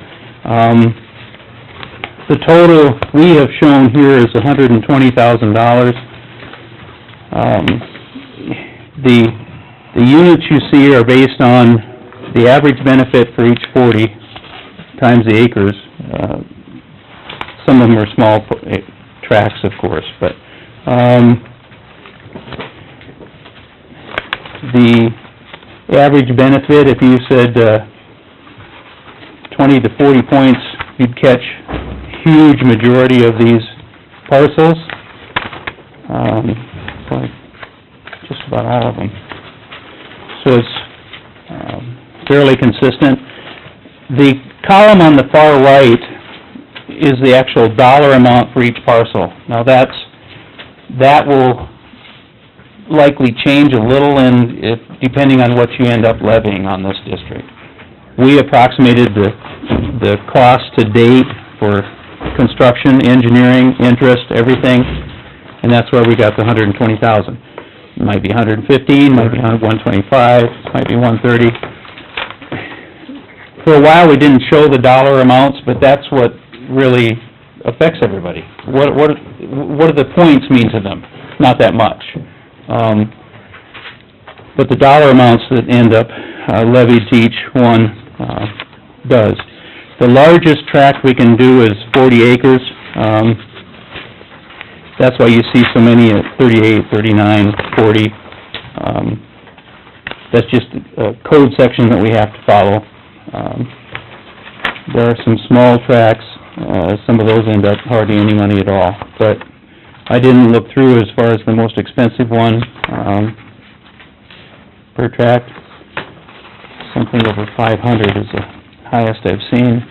The total we have shown here is $120,000. The units you see are based on the average benefit for each 40 times the acres. Some of them are small tracts, of course, but the average benefit, if you said 20 to 40 points, you'd catch a huge majority of these parcels. Just about all of them. So it's fairly consistent. The column on the far right is the actual dollar amount for each parcel. Now, that will likely change a little depending on what you end up levying on this district. We approximated the cost to date for construction, engineering, interest, everything, and that's where we got the $120,000. It might be 115, might be 125, might be 130. For a while, we didn't show the dollar amounts, but that's what really affects everybody. What do the points mean to them? Not that much. But the dollar amounts that end up levied to each one does. The largest tract we can do is 40 acres. That's why you see so many at 38, 39, 40. That's just a code section that we have to follow. There are some small tracts, some of those end up hardly any money at all, but I didn't look through as far as the most expensive one, per tract. Something over 500 is the highest I've seen,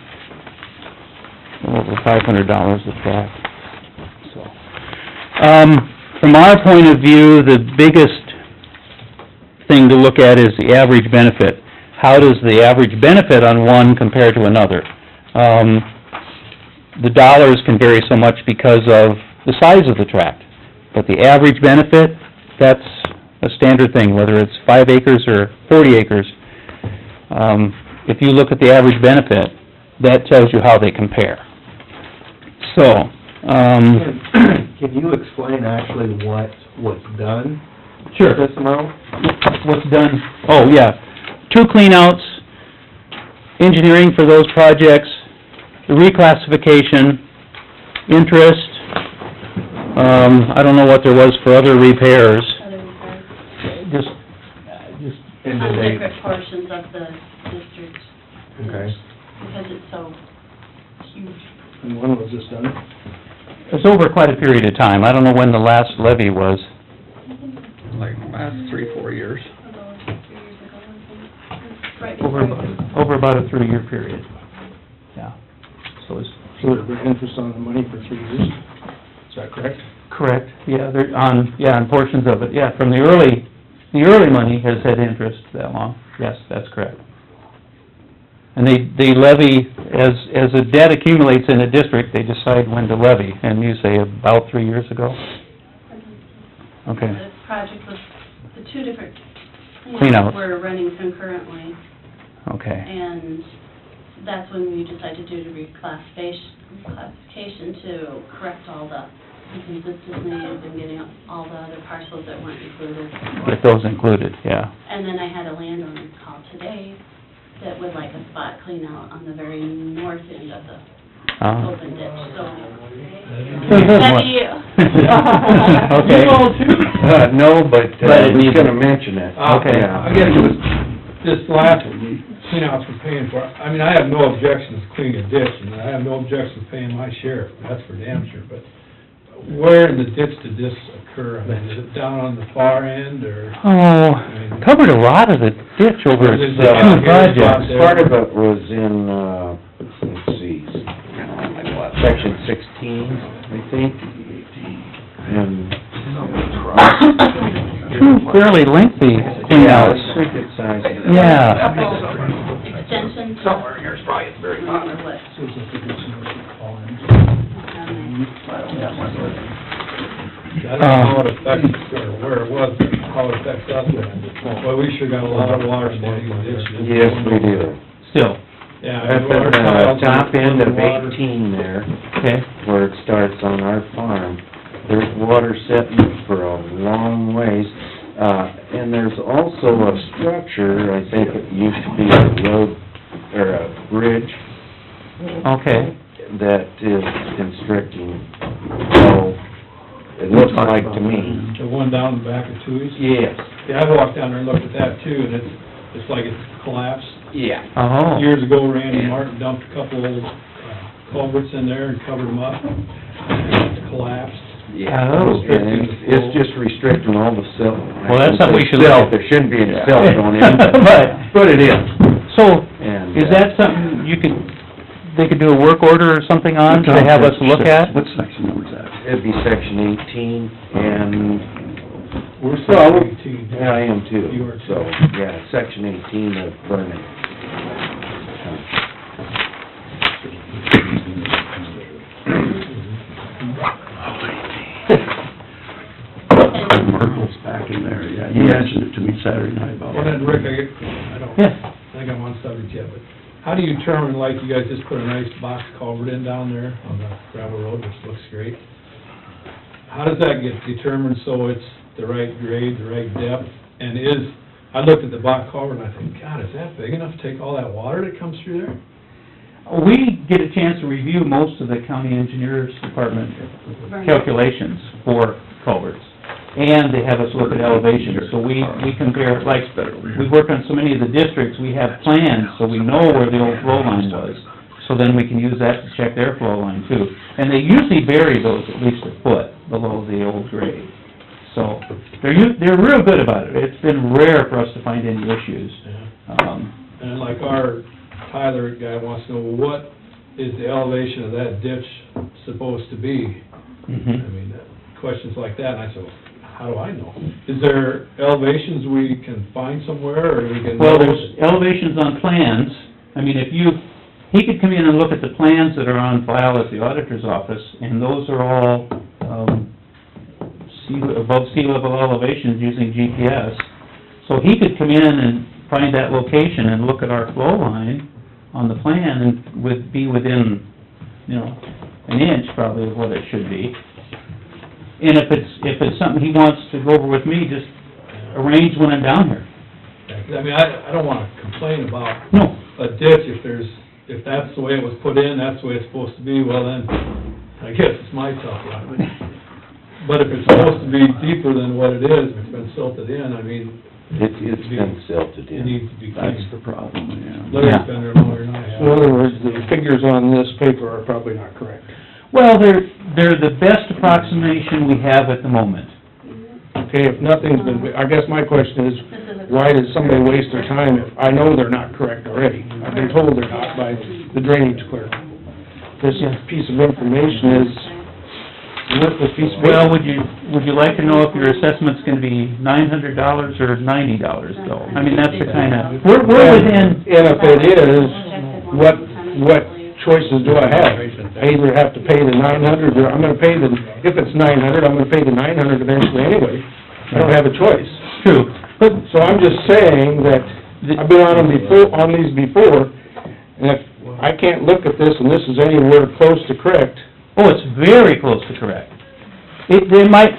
over $500 a tract, so. From our point of view, the biggest thing to look at is the average benefit. How does the average benefit on one compare to another? The dollars can vary so much because of the size of the tract, but the average benefit, that's a standard thing, whether it's 5 acres or 40 acres. If you look at the average benefit, that tells you how they compare. So, Can you explain actually what's done? Sure. This amount? What's done? Oh, yeah. 2 cleanouts, engineering for those projects, the reclassification, interest, I don't know what there was for other repairs. Just And On did they, different portions of the district. okay. Because it's so huge. And when was this done? It's over quite a period of time. I don't know when the last levy was. Like last 3-4 years. About 3 years ago, I think. Right Over, before. over about a 3-year period. Yeah. So it's... So the interest on the money for 3 years? Is that correct? Correct, yeah, they're on portions of it, yeah, from the early money has had interest that long, yes, that's correct. And they levy, as the debt accumulates in a district, they decide when to levy, and you say about 3 years ago? Okay, The project was, the 2 different Cleanouts. cleanouts were running concurrently, okay, and that's when we decided to do the reclassification to correct all the inconsistencies and getting all the other parcels that weren't included. get those included, yeah. And then I had a landowner call today that would like a spot clean out on the very north end of the open ditch, so. That'd be you. Okay. No, but, But it he's needs- gonna mention it. Okay. Yeah. I guess it was, this last one, cleanouts we're paying for, I mean, I have no objections to cleaning a ditch, and I have no objections to paying my share, that's for damn sure, but where in the ditch did this occur? I mean, is it down on the far end, or? Oh, covered a lot of the ditch over Is the it- two projects. Part of it was in, let's see, section 16, I think, and... Two fairly lengthy Yeah, cleanouts. it's pretty good size. Yeah. Extension to... Somewhere in here is probably very hot. Or what? I don't know how it affects, or where it was, but how it affects us, well, we sure got a lot of water standing in the ditch. Yes, we do. Still, Yeah. That's our at tiles the top end of water. 18 there, okay. where it starts on our farm. There's water sitting for a long ways, and there's also a structure, I think it used to be a road, or a bridge, Okay. that is constricting, so it looks like to me. The one down the back of Tooey's? Yes. Yeah, I walked down there and looked at that too, and it's like it's collapsed. Yeah. Oh. Years ago, Randy Martin dumped a couple old culverts in there and covered them up, and it's collapsed. Yeah, Oh. and it's just restricting all the silt. Well, that's something we should look Silt, at. there shouldn't be any silt going in, But- but it is. So, And, is that something you could, they could do a work order or something on to have us look at? What section number is that? It'd be section 18, and, We're well, section 18. yeah, I am too. You are too. So, yeah, section 18 of burning. Merkel's back in there, yeah, he mentioned it to me Saturday night about Well, then, it. Rick, I don't Yeah. think I'm on subject yet, but how do you determine, like, you guys just put a nice box culvert in down there on the gravel road, which looks great. How does that get determined so it's the right grade, the right depth? And I looked at the box culvert and I think, God, is that big enough to take all that water that comes through there? We get a chance to review most of the county engineer's department calculations for culverts. And they have us look at elevations, so we compare, like, we work on so many of the districts, we have plans, so we know where the old flow line was. So then we can use that to check their flow line too. And they usually bury those at least a foot below the old grade. So, they're real good about it. It's been rare for us to find any issues. And like our Tyler guy wants to know, what is the elevation of that ditch supposed to be? I mean, questions like that, and I said, how do I know? Is there elevations we can find somewhere, or we can... Well, there's elevations on plans. I mean, he could come in and look at the plans that are on file at the auditor's office, and those are all, above sea level elevations using GPS. So he could come in and find that location and look at our flow line on the plan and be within, an inch probably of what it should be. And if it's something he wants to go over with me, just arrange when I'm down here. I mean, I don't wanna complain about No. a ditch, if that's the way it was put in, that's the way it's supposed to be, well then, I guess it's my tough luck. But if it's supposed to be deeper than what it is, if it's been silted in, I mean... It's been silted It in. needs to be That's cleaned. the problem, yeah. Larry's been there longer than I have. In other words, the figures on this paper are probably not correct. Well, they're the best approximation we have at the moment. Okay, if nothing's been, I guess my question is, why does somebody waste their time if I know they're not correct already? I've been told they're not by the drainage clerk. This piece of information is worthless piece of paper. Well, would you like to know if your assessment's gonna be $900 or $90 though? I mean, that's the kinda, we're within, And if it is, what choices do I have? I either have to pay the 900, or I'm gonna pay if it's 900, I'm gonna pay the 900 eventually anyway. I don't have a choice. true, but, So I'm just saying that, I've been on these before, and if I can't look at this and this is anywhere close to correct, oh, it's very close to correct. They might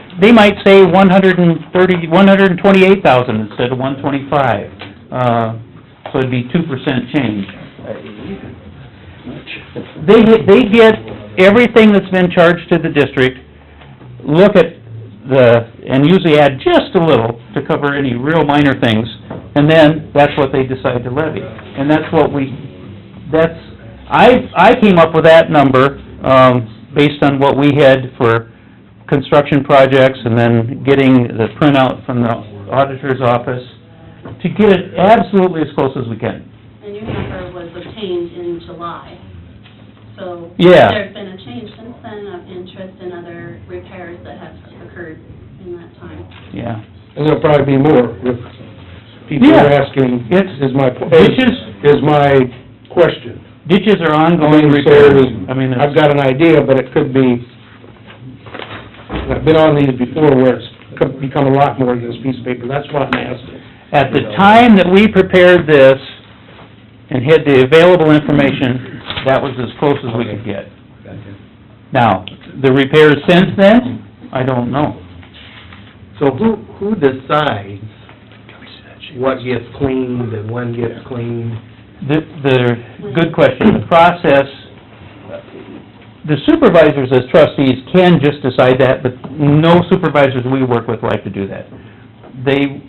say 128,000 instead of 125, so it'd be 2% change. They get everything that's been charged to the district, look at and usually add just a little to cover any real minor things, and then that's what they decide to levy. And that's what I came up with that number, based on what we had for construction projects, and then getting the printout from the auditor's office, to get it absolutely as close as we can. And your number was obtained in July. So Yeah. there's been a change since then of interest in other repairs that have occurred in that time. Yeah. and there'll probably be more if people are Yeah. asking, It's- is my question. Ditches are ongoing So, repairs. I mean, I've got an idea, but it could be, I've been on these before where it's become a lot more than this piece of paper, that's what I'm asking. at the time that we prepared this and had the available information, that was as close as we could get. Now, the repairs since then, I don't know. So who decides what gets cleaned and when gets cleaned? Good question. The process, the supervisors as trustees can just decide that, but no supervisors we work with like to do that. They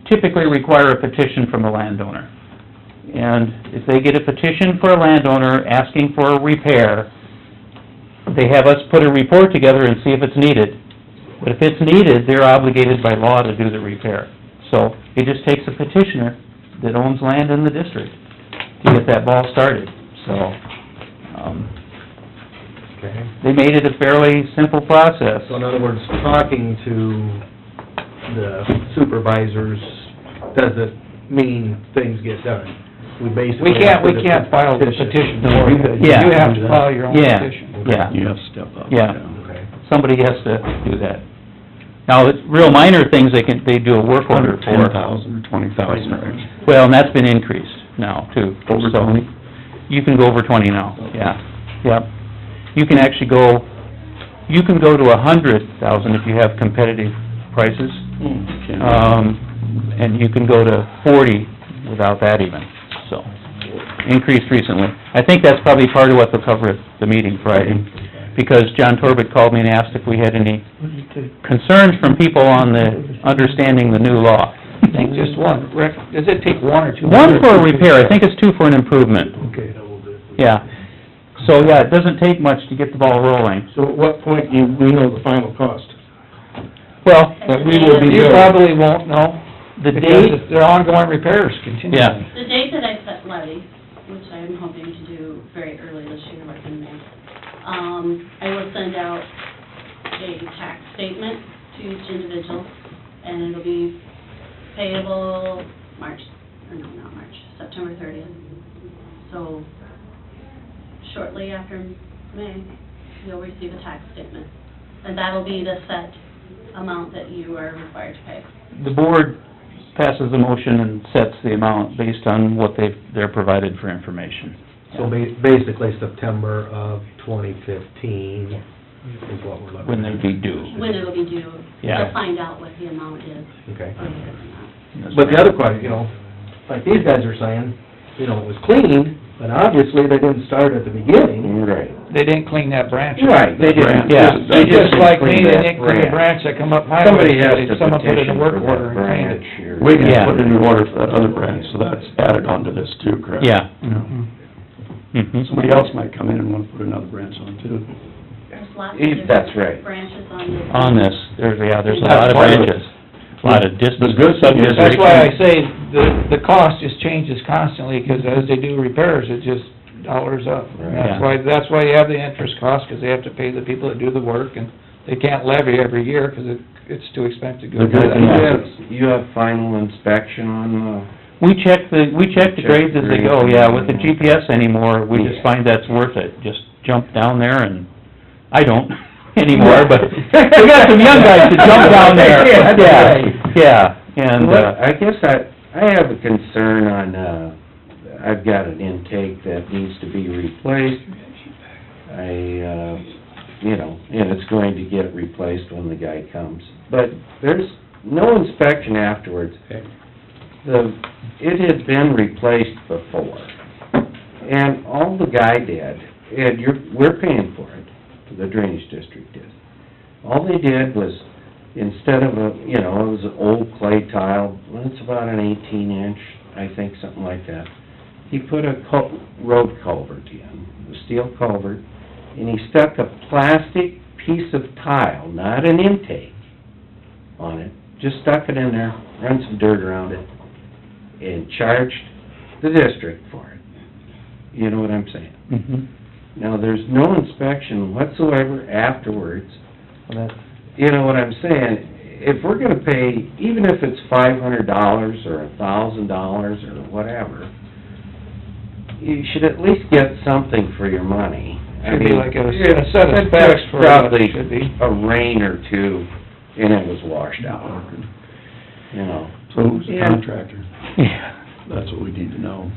typically require a petition from the landowner. And if they get a petition for a landowner asking for a repair, they have us put a report together and see if it's needed. But if it's needed, they're obligated by law to do the repair. So it just takes a petitioner that owns land in the district to get that ball started, so. Okay. They made it a fairly simple process. So in other words, talking to the supervisors doesn't mean things get done. We basically... We can't file the petition No, for you- you. yeah. You have to file your own Yeah. petition. Yeah, You have to step up. Yeah. Okay. somebody has to do that. Now, it's real minor things, they do a work order Under 10,000 for. or 20,000 range. Well, and that's been increased now, too. Over So, 20? You can go over 20 now, yeah, yep. You can actually go to 100,000 if you have competitive prices. And you can go to 40 without that even, so, increased recently. I think that's probably part of what they'll cover at the meeting Friday, because John Torbett called me and asked if we had any concerns from people on the, understanding the new law. I think just one, Rick, does it take one or two? One for a repair, I think it's two for an improvement, Okay. yeah. So, yeah, it doesn't take much to get the ball rolling. So at what point do we know the final cost? Well, But we will be You probably won't know, the because date, they're ongoing repairs continually. yeah, The date that I set levy, which I am hoping to do very early this year, like in May, I will send out a tax statement to each individual, and it'll be payable September 30th. So shortly after May, you'll receive a tax statement, and that'll be the set amount that you are required to pay. the board passes a motion and sets the amount based on what they're provided for information. So basically September of 2015 is what we're looking at. When they'd be due. When it'll be due, Yeah. to find out what the amount is. Okay. or whether or not. But the other question, like these guys are saying, it was cleaned, but obviously they didn't start at the beginning. Right. They didn't clean that branch. Right, they didn't. Yeah. They just like me, clean they that didn't clean the branch that come up my way. Somebody has to Someone put in a petition work for order that and cleaned it. branch. We can Yeah. put in an order for that other branch, so that's added onto this too, correct? Yeah. Yeah. Mhm. Somebody else might come in and want to put another branch on too. There's lots of That's different right. branches on this. On this, there's a lot That's of part of it. branches, a lot of distance. The good stuff is- That's why I say the cost just changes constantly, because as they do repairs, it just dollars up. And Yeah. that's why you have the interest cost, because they have to pay the people that do the work, and they can't levy every year, because it's too expensive to go The do good thing that. You have final inspection on, We check the grades as they go, yeah, with the GPS anymore, we just Yeah. find that's worth it, just jump down there and, I don't anymore, but we got some young guys that jump down there. Yeah, that's right. Yeah, and, Well, I guess I have a concern on, I've got an intake that needs to be replaced. And it's going to get replaced when the guy comes. But there's no inspection afterwards. It had been replaced before. And all the guy did, and we're paying for it, the drainage district did. All they did was, instead of it was an old clay tile, well, it's about an 18-inch, I think, something like that. He put a road culvert in, a steel culvert, and he stuck a plastic piece of tile, not an intake, on it, just stuck it in there, run some dirt around it, and charged the district for it. You know what I'm saying? mhm. Now, there's no inspection whatsoever afterwards. You know what I'm saying? If we're gonna pay, even if it's $500 or $1,000 or whatever, you should at least get something for your money. I Should be mean, like a set of it specs took for what probably it should be. a rain or two, and it was washed out, So who's the Yeah. contractor? Yeah. That's what we need to know.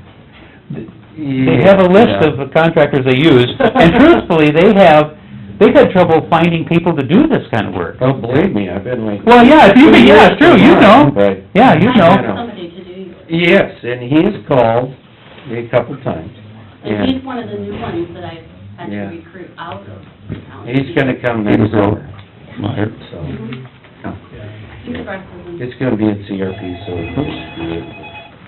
They have a list of the contractors they use, and truthfully, they've had trouble finding people to do this kind of work. Oh, believe me, I've been waiting. Well, yeah, it's true, you know. But, Yeah, you I know. have somebody to do, yes, and he's called me a couple times. and he's one of the new ones that I've had to Yeah. recruit out of town. He's gonna come He was next summer, Meyer. so, He's aggressive and it's gonna be in CRP, so we'll be able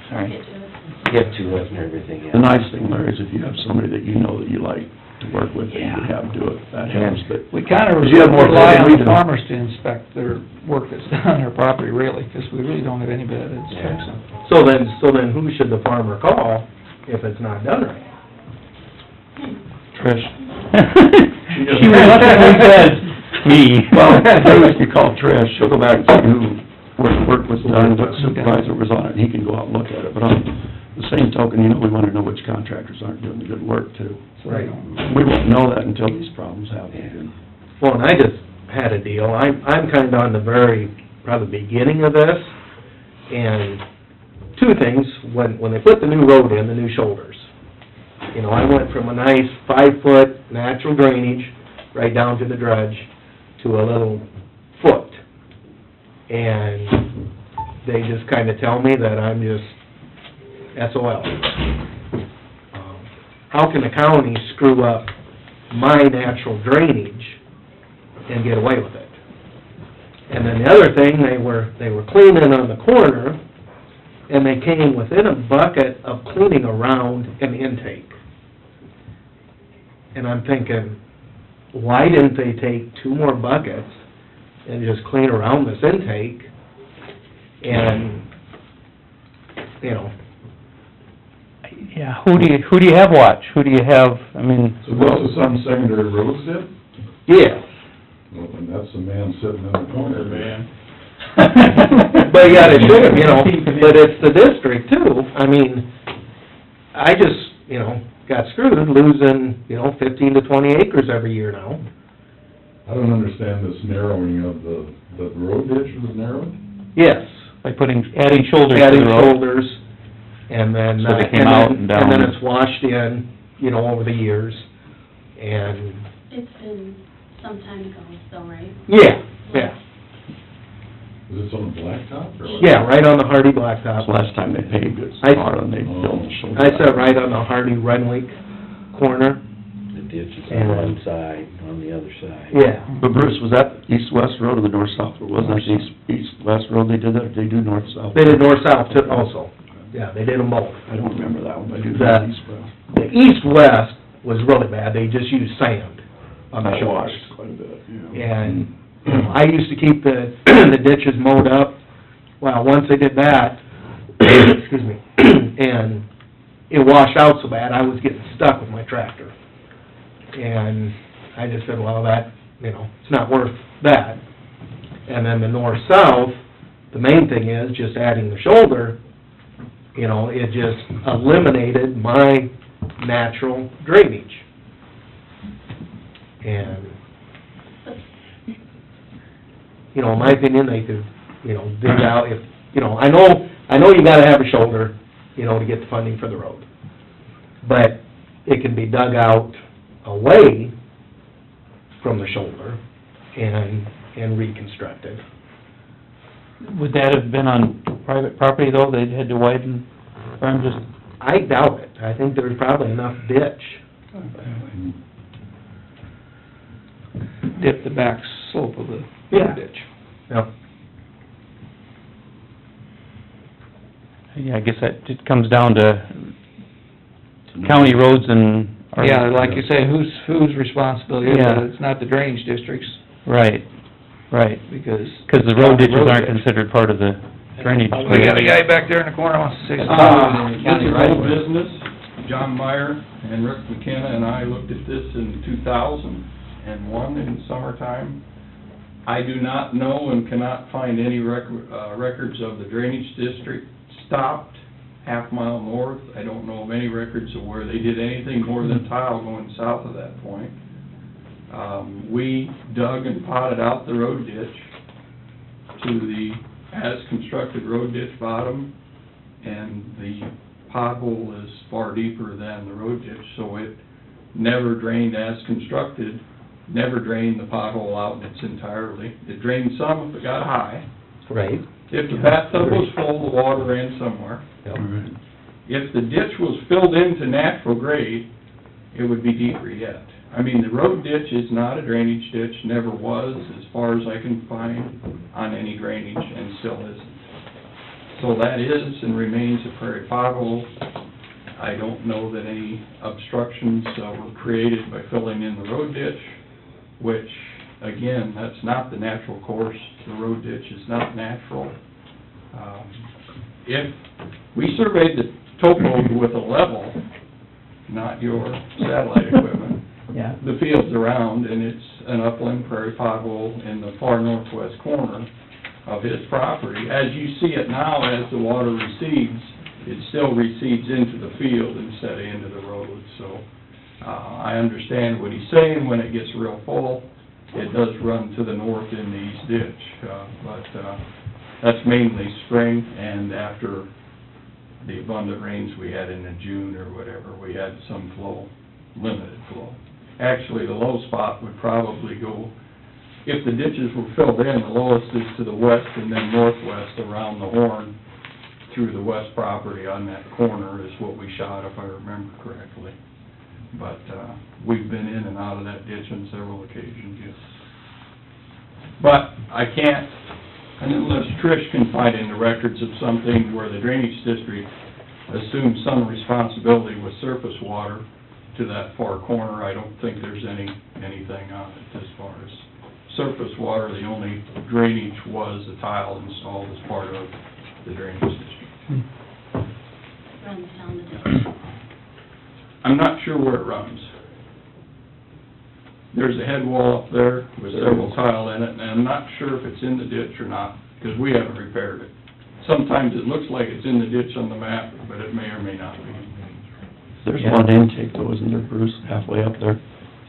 Sorry. get to it. to get to it and everything The else. nice thing, Larry, is if you have somebody that you know that you like to work with, and you have do it, that helps, but We kinda You have more rely than on we the do. farmers to inspect their work that's done on their property, really, because we really don't have anybody that inspects them. So then who should the farmer call if it's not done right? Trish. She reluctantly says, me. Well, if you call Trish, she'll go back and see who, where the work was done, what supervisor was on it, and he can go out and look at it. But on the same token, you know, we wanna know which contractors aren't doing the good work too. So, Right. We won't know that until these problems happen again. Well, and I just had a deal, I'm kinda on the very, probably beginning of this, and two things, when they put the new road in, the new shoulders, you know, I went from a nice 5-foot natural drainage right down to the dredge to a little foot. And they just kinda tell me that I'm just SOL. How can the county screw up my natural drainage and get away with it? And then the other thing, they were cleaning on the corner, and they came within a bucket of cleaning around an intake. And I'm thinking, why didn't they take 2 more buckets and just clean around this intake? And, you know, Yeah, who do you have watch? Who do you have, I mean... So this is some secondary roads did? yeah. Well, then that's the man sitting in the corner, man. But yeah, they should have, you know, but it's the district too. I mean, I just, you know, got screwed losing, you know, 15 to 20 acres every year now. I don't understand this narrowing of the road ditch was narrowed? Yes. By adding shoulders to Adding the road. shoulders, and then, So they came out and down. and then it's washed in, you know, over the years, and, It's been some time ago, still, right? yeah. Is this on blacktop or what? Yeah, right on the Hardy That's Blacktop. the last time they paved it, I- hard, and they built the shoulder. I sat right on the Hardy Renwick corner. The ditch is And- on one side, on the other side. Yeah. But Bruce, was that east-west road or the north-south road? Wasn't that the east-west road they did that, or did they do north-south? They did north-south too, also. Yeah, they did them both. I don't remember that one, but I do That- know east-west. The east-west was really bad, they just used sand on the That shoulders. washed quite a bit, yeah. And, you know, I used to keep the, the ditches mowed up. Well, once they did that, excuse me, and it washed out so bad, I was getting stuck with my tractor. And I just said, well, that, you know, it's not worth that. And then the north-south, the main thing is just adding the shoulder, you know, it just eliminated my natural drainage. And, you know, in my opinion, they could, you know, dig out, if, you know, I know you gotta have a shoulder, you know, to get the funding for the road. But it can be dug out away from the shoulder and reconstructed. Would that have been on private property though, they'd had to widen, or I'm just... I doubt it. I think there's probably enough ditch. Dip the back slope of the Yeah. ditch. Yep. Yeah, I guess that it comes down to county roads and... Yeah, like you say, whose responsibility is it? Yeah. It's not the drainage district's, Right, because... because the road ditches aren't considered part of the drainage. We got a guy back there in the corner wants to say something. This is old business. John Meyer and Rick McKenna and I looked at this in 2001 in summertime. I do not know and cannot find any records of the drainage district stopped half-mile north. I don't know of any records of where they did anything more than tile going south of that point. We dug and potted out the road ditch to the as-constructed road ditch bottom, and the pothole is far deeper than the road ditch, so it never drained as constructed, never drained the pothole out in its entirety. It drained some if it got high. Right. If the bathtub was full, the water ran somewhere. Yep. If the ditch was filled into natural grade, it would be deeper yet. I mean, the road ditch is not a drainage ditch, never was, as far as I can find, on any drainage, and still isn't. So that is and remains a prairie pothole. I don't know that any obstructions were created by filling in the road ditch, which, again, that's not the natural course. The road ditch is not natural. If we surveyed the topo with a level, not your satellite equipment, Yeah. the fields around, and it's an upland prairie pothole in the far northwest corner of his property. As you see it now, as the water recedes, it still recedes into the field instead of into the road, so, I understand what he's saying. When it gets real full, it does run to the north in the east ditch, but that's mainly spring, and after the abundant rains we had in June or whatever, we had some flow, limited flow. Actually, the low spot would probably go, if the ditches were filled in, the lowest is to the west and then northwest around the horn through the west property on that corner is what we shot, if I remember correctly. But, we've been in and out of that ditch on several occasions, yes. But I can't, unless Trish can find in the records of something where the drainage district assumes some responsibility with surface water to that far corner, I don't think there's anything on it as far as surface water. The only drainage was a tile installed as part of the drainage district. Runs down the ditch. I'm not sure where it runs. There's a head wall up there with several tile in it, and I'm not sure if it's in the ditch or not, because we haven't repaired it. Sometimes it looks like it's in the ditch on the map, but it may or may not be. There's one intake though, isn't there, Bruce, halfway up there?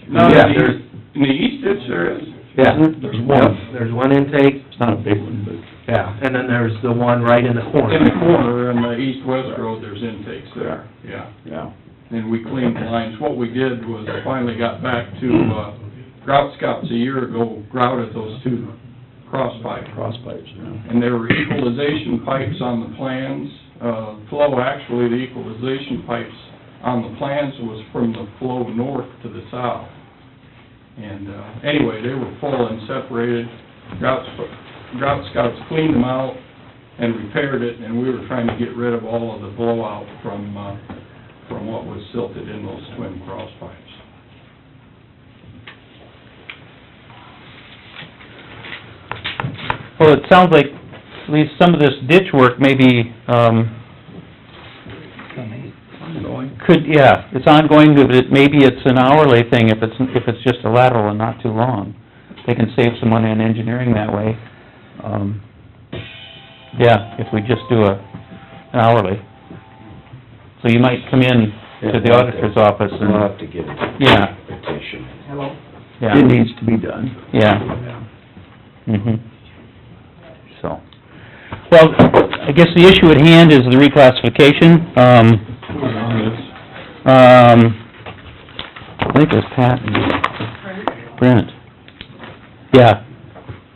No, Yeah, in the east ditch there is. Yeah. There's one. Yep, there's one intake, It's not a big one, but... yeah, and then there's the one right in the corner. In the corner, on the east-west road, there's intakes there, yeah. Yeah. And we cleaned the lines. What we did was finally got back to, Grout Scouts a year ago grouted those two cross pipes. Cross pipes, yeah. And there were equalization pipes on the plans. Flow, actually, the equalization pipes on the plans was from the flow north to the south. And, anyway, they were full and separated. Grout Scouts cleaned them out and repaired it, and we were trying to get rid of all of the blowout from what was silted in those twin cross pipes. Well, it sounds like at least some of this ditch work maybe, Ongoing. it's ongoing, but maybe it's an hourly thing if it's just a lateral and not too long. They can save some money on engineering that way. If we just do an hourly. So you might come in to the auditor's office and... We'll have to get a Yeah, petition. Hello? yeah. It needs to be done. Yeah. So, well, I guess the issue at hand is the reclassification. I think it was Pat and Brent. Yeah.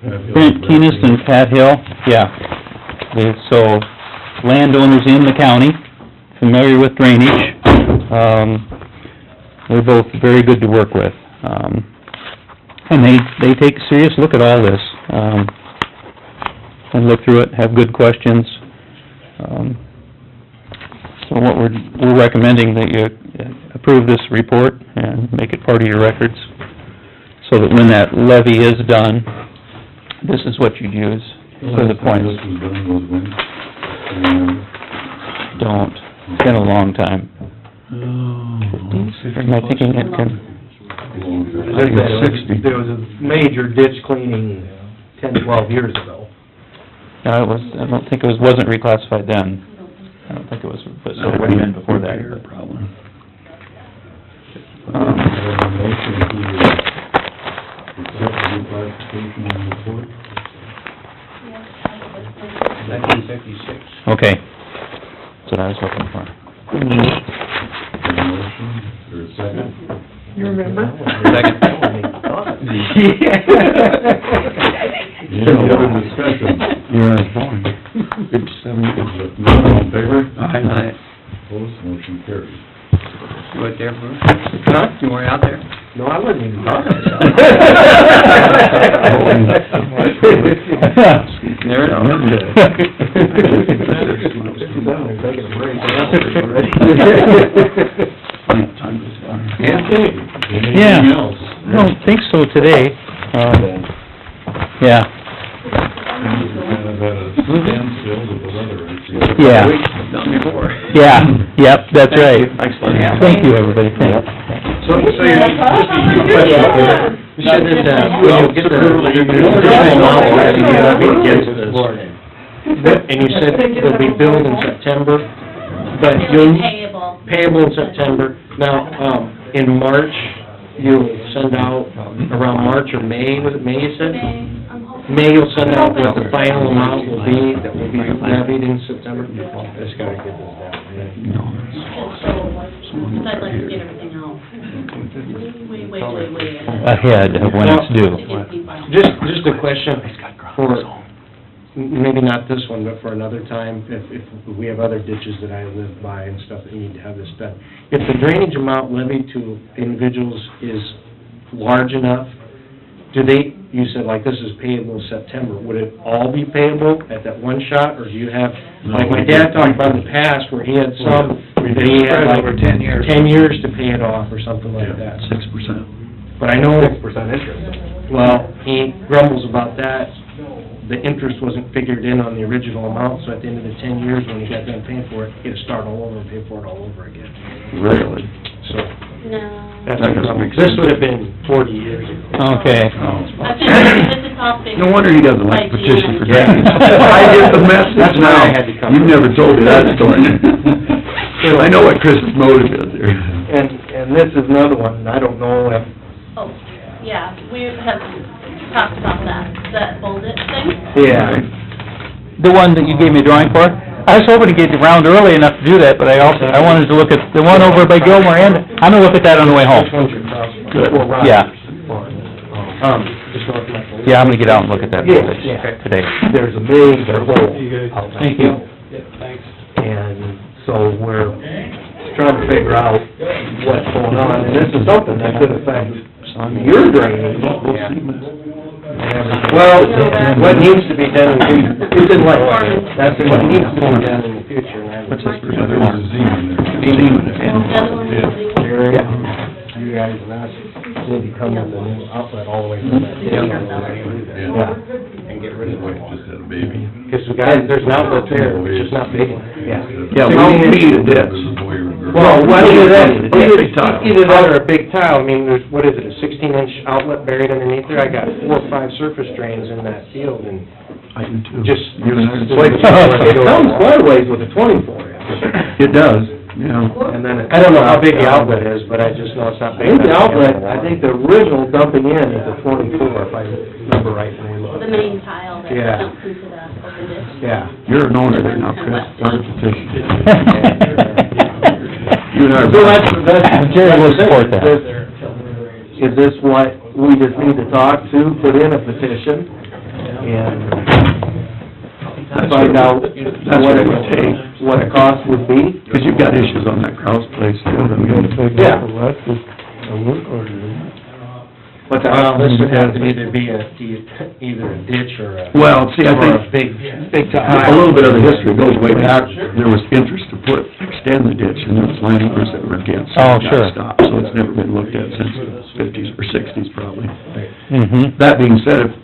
Brent Keenest and Pat Hill, yeah. So, landowners in the county, familiar with drainage. They're both very good to work with. And they take a serious look at all this, and look through it, have good questions. So what we're recommending that you approve this report and make it part of your records, so that when that levy is done, this is what you'd use for the points. Don't, it's been a long time. Am I thinking it can... I think it's 60. There was a major ditch cleaning 10, 12 years ago. No, I don't think it wasn't reclassified then. I don't think it was, but it would have been before that. Probably. Motion to accept the reclassification report. 1956. Okay, that's what I was looking for. Motion, or a second? You remember? Second. Any other discussion? You're born. 57. All in favor? Aye. Opposed, motion carries. You out there, Bruce? Huh? You were out there? No, I wasn't even talking There it Taking a break. Time goes by. Yeah. Anything else? I don't think so today. Yeah. at a standstill with the weather entry. Yeah. Done before. Yeah, yep, that's right. Thanks, Lenny. Thank you, everybody. So you said that, when you get and you said they'll be billed in September, but you'll... Payable. Payable in September. Now, in March, you'll send out, around March or May, was it May you said? I'm hoping. May you'll send out what the final amount will be, that will be levied in September? I just gotta get this down. Because I'd like to get everything out. Way. Ahead of when it's due. To get people out. Just a question for, maybe not this one, but for another time, if we have other ditches that I live by and stuff that need to have this done. If the drainage amount levied to individuals is large enough, do they, you said like this is payable in September, would it all be payable at that one shot, or do you have, like my dad talked about in the past where he had some, that he had like over 10 years. 10 years to pay it off or something like that. 6%. But I know, 6% interest. well, he grumbles about that. The interest wasn't figured in on the original amount, so at the end of the 10 years, when he got done paying for it, he had to start all over and pay for it all over again. Really? So, No. that's That doesn't make this sense. would have been 40 years ago. Okay. This is all fixed. No wonder he doesn't like petition for Yeah. drainage. I get the message That's why now. I had to come. You never told me that story. I know what Chris's motive is there. And this is another one, I don't know if, Oh, yeah, we have talked about that bullet thing. yeah, The one that you gave me a drawing for? I was hoping to get around early enough to do that, but I wanted to look at the one over by Gilmore, and I'm gonna look at that on the way home. Which one's your cross? Good. Well, Rogers. Yeah. Just north of Metro. Yeah, I'm gonna get out and look at that Yeah, village yeah. today. There's a major hole out there. Thank you. And so we're trying to figure out what's going on, and this is something that could affect your drainage. Well, what needs to be done in the future, it's in life, that's what needs to be done in the future. What's this for? There's a Z in there. The other one is Here, you guys and us need to come with a new outlet all the way from that. And get rid of Like it. just had a baby. Because we got, there's an outlet there, it's just not big enough. Yeah, we need a ditch. Well, either that, Big tile. either that or a big tile, I mean, there's, what is it, a 16-inch outlet buried underneath there? I got 4 or 5 surface drains in that field, and I do too. just... You and I. It comes quite a ways with a 24-inch. It does, yeah. And then, I don't know how big the outlet is, but I just know it's not big. The outlet, I think the original dumping in is a 24, if I remember right when we looked. the main tile that Yeah. dumps into the open ditch. Yeah. You're an owner there now, Chris, start a petition. You and I. So that's... Jerry will support that. Is this what we just need to talk to, put in a petition, and find out what it would take, what the cost would be? Because you've got issues on that Kraus place, too, I mean. Yeah. But this would have to either be either a ditch or a... Well, see, I or a think big a little bit of the history goes way back. There was interest to extend the ditch, and there was landowners that were against it. Oh, It got sure. stopped, so it's never been looked at since the 50s or 60s probably. Mm-hmm. That being said, if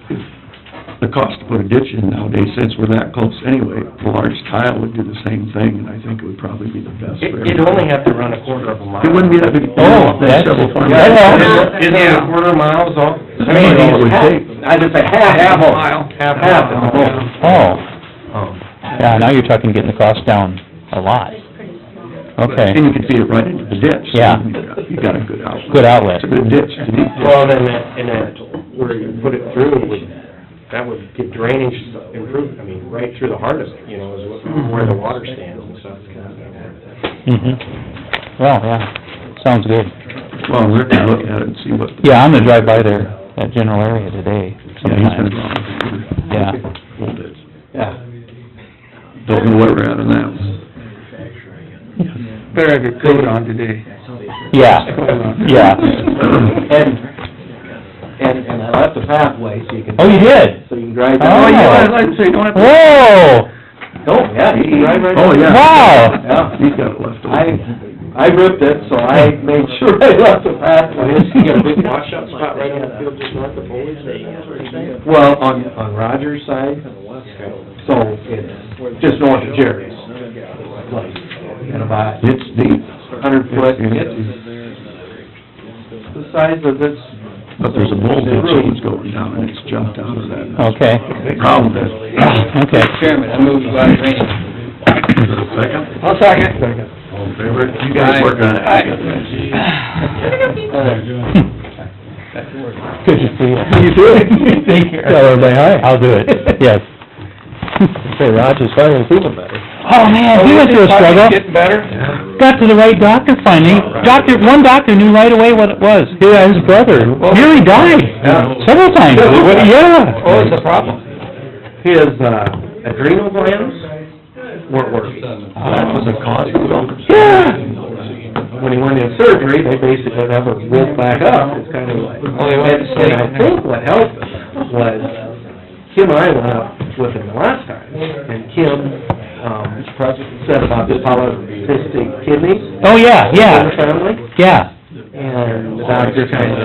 the cost to put a ditch in nowadays, since we're that close anyway, a large tile would do the same thing, and I think it would probably be the best for everybody. It'd only have to run a quarter of a mile. It wouldn't be that big. Oh, There's that's- several farms. that helps. Isn't it a quarter mile, so? That's all it would take. I'd just say half a mile. Half at the most. Oh, yeah, now you're talking getting the cost down a lot. It's pretty small. Okay, And you could feed it right into the ditch. so Yeah. You got a good outlet. good outlet. It's a good ditch to need. Well, then, where you put it through, that would get drainage improved, I mean, right through the heart of it, you know, is where the water stands and stuff. Mm-hmm. Well, yeah, sounds good. Well, Rick can look at it and see what. Yeah, I'm gonna drive by there, that general area today Yeah, he's sometime. been drawn a computer. Yeah. Hold it. Yeah. Don't know where we're at on that one. Better have your coat on today. Yeah, yeah. And I left the pathway so you can... Oh, you did? So you can drive Oh, down. yeah, I'd say, don't have to. Whoa! Oh, yeah, you can drive right Oh, down. yeah. Wow. Yeah. He's got it left I ripped it, so I made sure I left the pathway. You got a big washout spot right on the field just north of Foley's, or that's what you're saying? Well, on Rogers' side, so it's just north of Jerry's place. And about It's deep. 100 foot, it's the size of this. But there's a bull ditch that's going down, and it's jumped out of that. Okay, The problem is, okay. Chairman, I move by drainage. is it a second? I'll second. All in favor? You guys work on it. Good to see you. You do it. Take care. Tell everybody hi. I'll do it, yes. Say, Roger's finally feeling better. Oh, man, he went through a struggle. Getting better? Got to the right doctor finally. One doctor knew right away what it was. His brother nearly died several times. Yeah. What was the problem? His, adrenal glands weren't working. That was a cause of it. Yeah. When he went in surgery, they basically never woke back up. It's kind of like, and I think what helped was, Kim and I went up with him last time, and Kim, said about the polycystic kidneys. Oh, yeah, yeah, In the family, yeah. and the doctor kind of,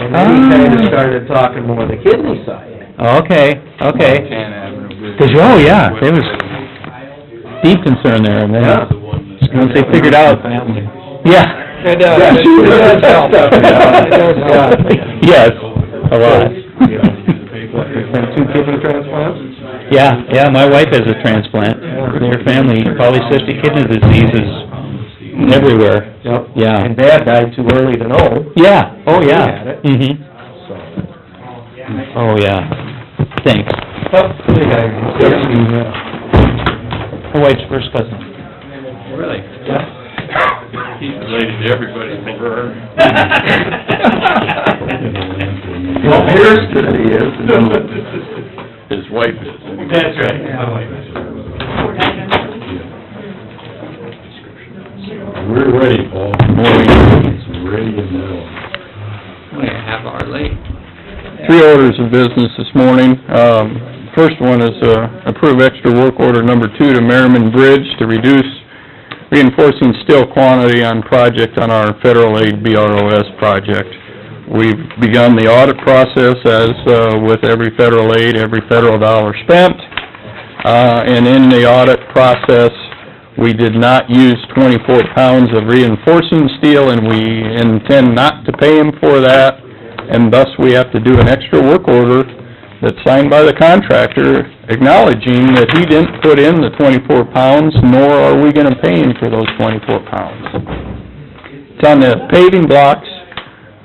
and then he kind of started talking more the kidney side. Okay, okay. Cause, oh, yeah, there was deep concern there, and then, once they figured out, yeah. It does help. Yes, a lot. And 2 kidney transplants? Yeah, my wife has a transplant. Their family, polycystic kidney disease is everywhere. Yep. Yeah. And Dad died too early to know. Yeah, oh, He yeah. had it. Mhm. Oh, yeah. Thanks. My wife's first cousin. Really? He's related to everybody from her. Well, here's that he is. His wife is. That's right. We're ready, Paul. It's ready to go. Only a half hour late. 3 orders of business this morning. First one is approve extra work order number 2 to Merriman Bridge to reduce reinforcing steel quantity on project on our federal aid BROS project. We've begun the audit process as with every federal aid, every federal dollar spent. And in the audit process, we did not use 24 pounds of reinforcing steel, and we intend not to pay him for that. And thus, we have to do an extra work order that's signed by the contractor acknowledging that he didn't put in the 24 pounds, nor are we gonna pay him for those 24 pounds. It's on the paving blocks.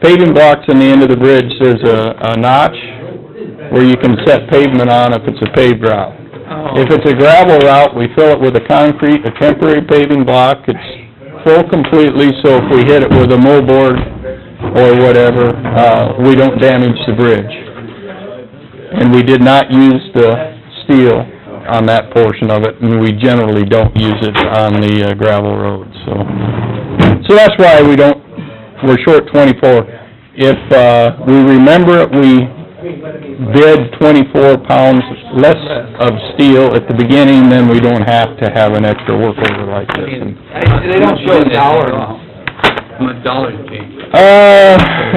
Paving blocks on the end of the bridge, there's a notch where you can set pavement on if it's a paved route. If it's a gravel route, we fill it with a concrete, a temporary paving block. It's full completely, so if we hit it with a moldboard or whatever, we don't damage the bridge. And we did not use the steel on that portion of it, and we generally don't use it on the gravel roads, so that's why we're short 24. If we remember it, we bid 24 pounds less of steel at the beginning, then we don't have to have an extra work order like this. They don't show a dollar. How much dollars you pay?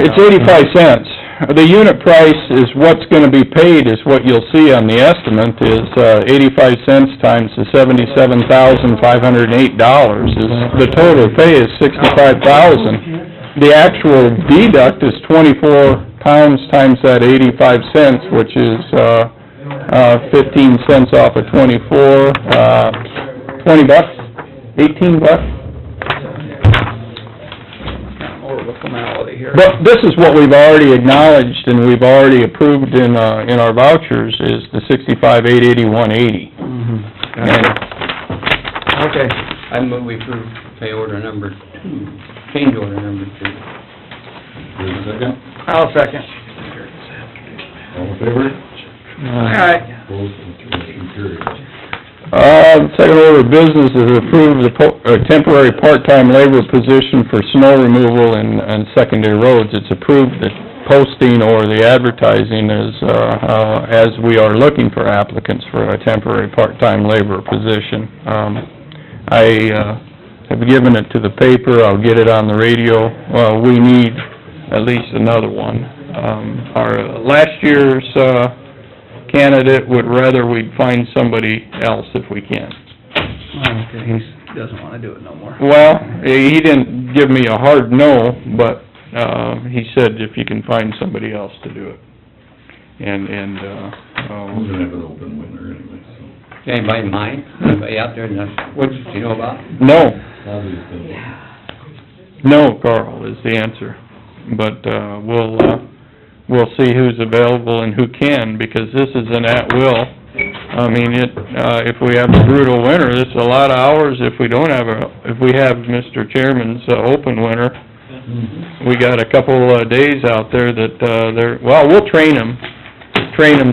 It's 85 cents. The unit price is what's gonna be paid, is what you'll see on the estimate, is 85 cents times the $77,508 is, the total pay is $65,000. The actual deduct is 24 pounds times that 85 cents, which is 15 cents off of 24, 20 bucks, 18 bucks. But this is what we've already acknowledged and we've already approved in our vouchers, is the 65,881.80. Okay. I move we approve pay order number 2, change order number 2. There's a second? I'll second. All in favor? All right. Opposed, motion carries. Second order of business is to approve the temporary part-time labor position for snow removal and secondary roads. It's approved that posting or the advertising is, as we are looking for applicants for a temporary part-time labor position. I have given it to the paper, I'll get it on the radio. Well, we need at least another one. Our last year's candidate would rather we'd find somebody else if we can. Okay, he doesn't wanna do it no more. Well, he didn't give me a hard no, but, he said if you can find somebody else to do it. And, We're gonna have an open winter anyway, so. Anybody in mind? Anybody out there in the woods you know about? no, Obviously. no, Carl, is the answer. But, we'll see who's available and who can, because this is an at-will. I mean, if we have a brutal winter, this is a lot of hours. If we don't have if we have Mr. Chairman's, open winter, we got a couple, days out there that, we'll train them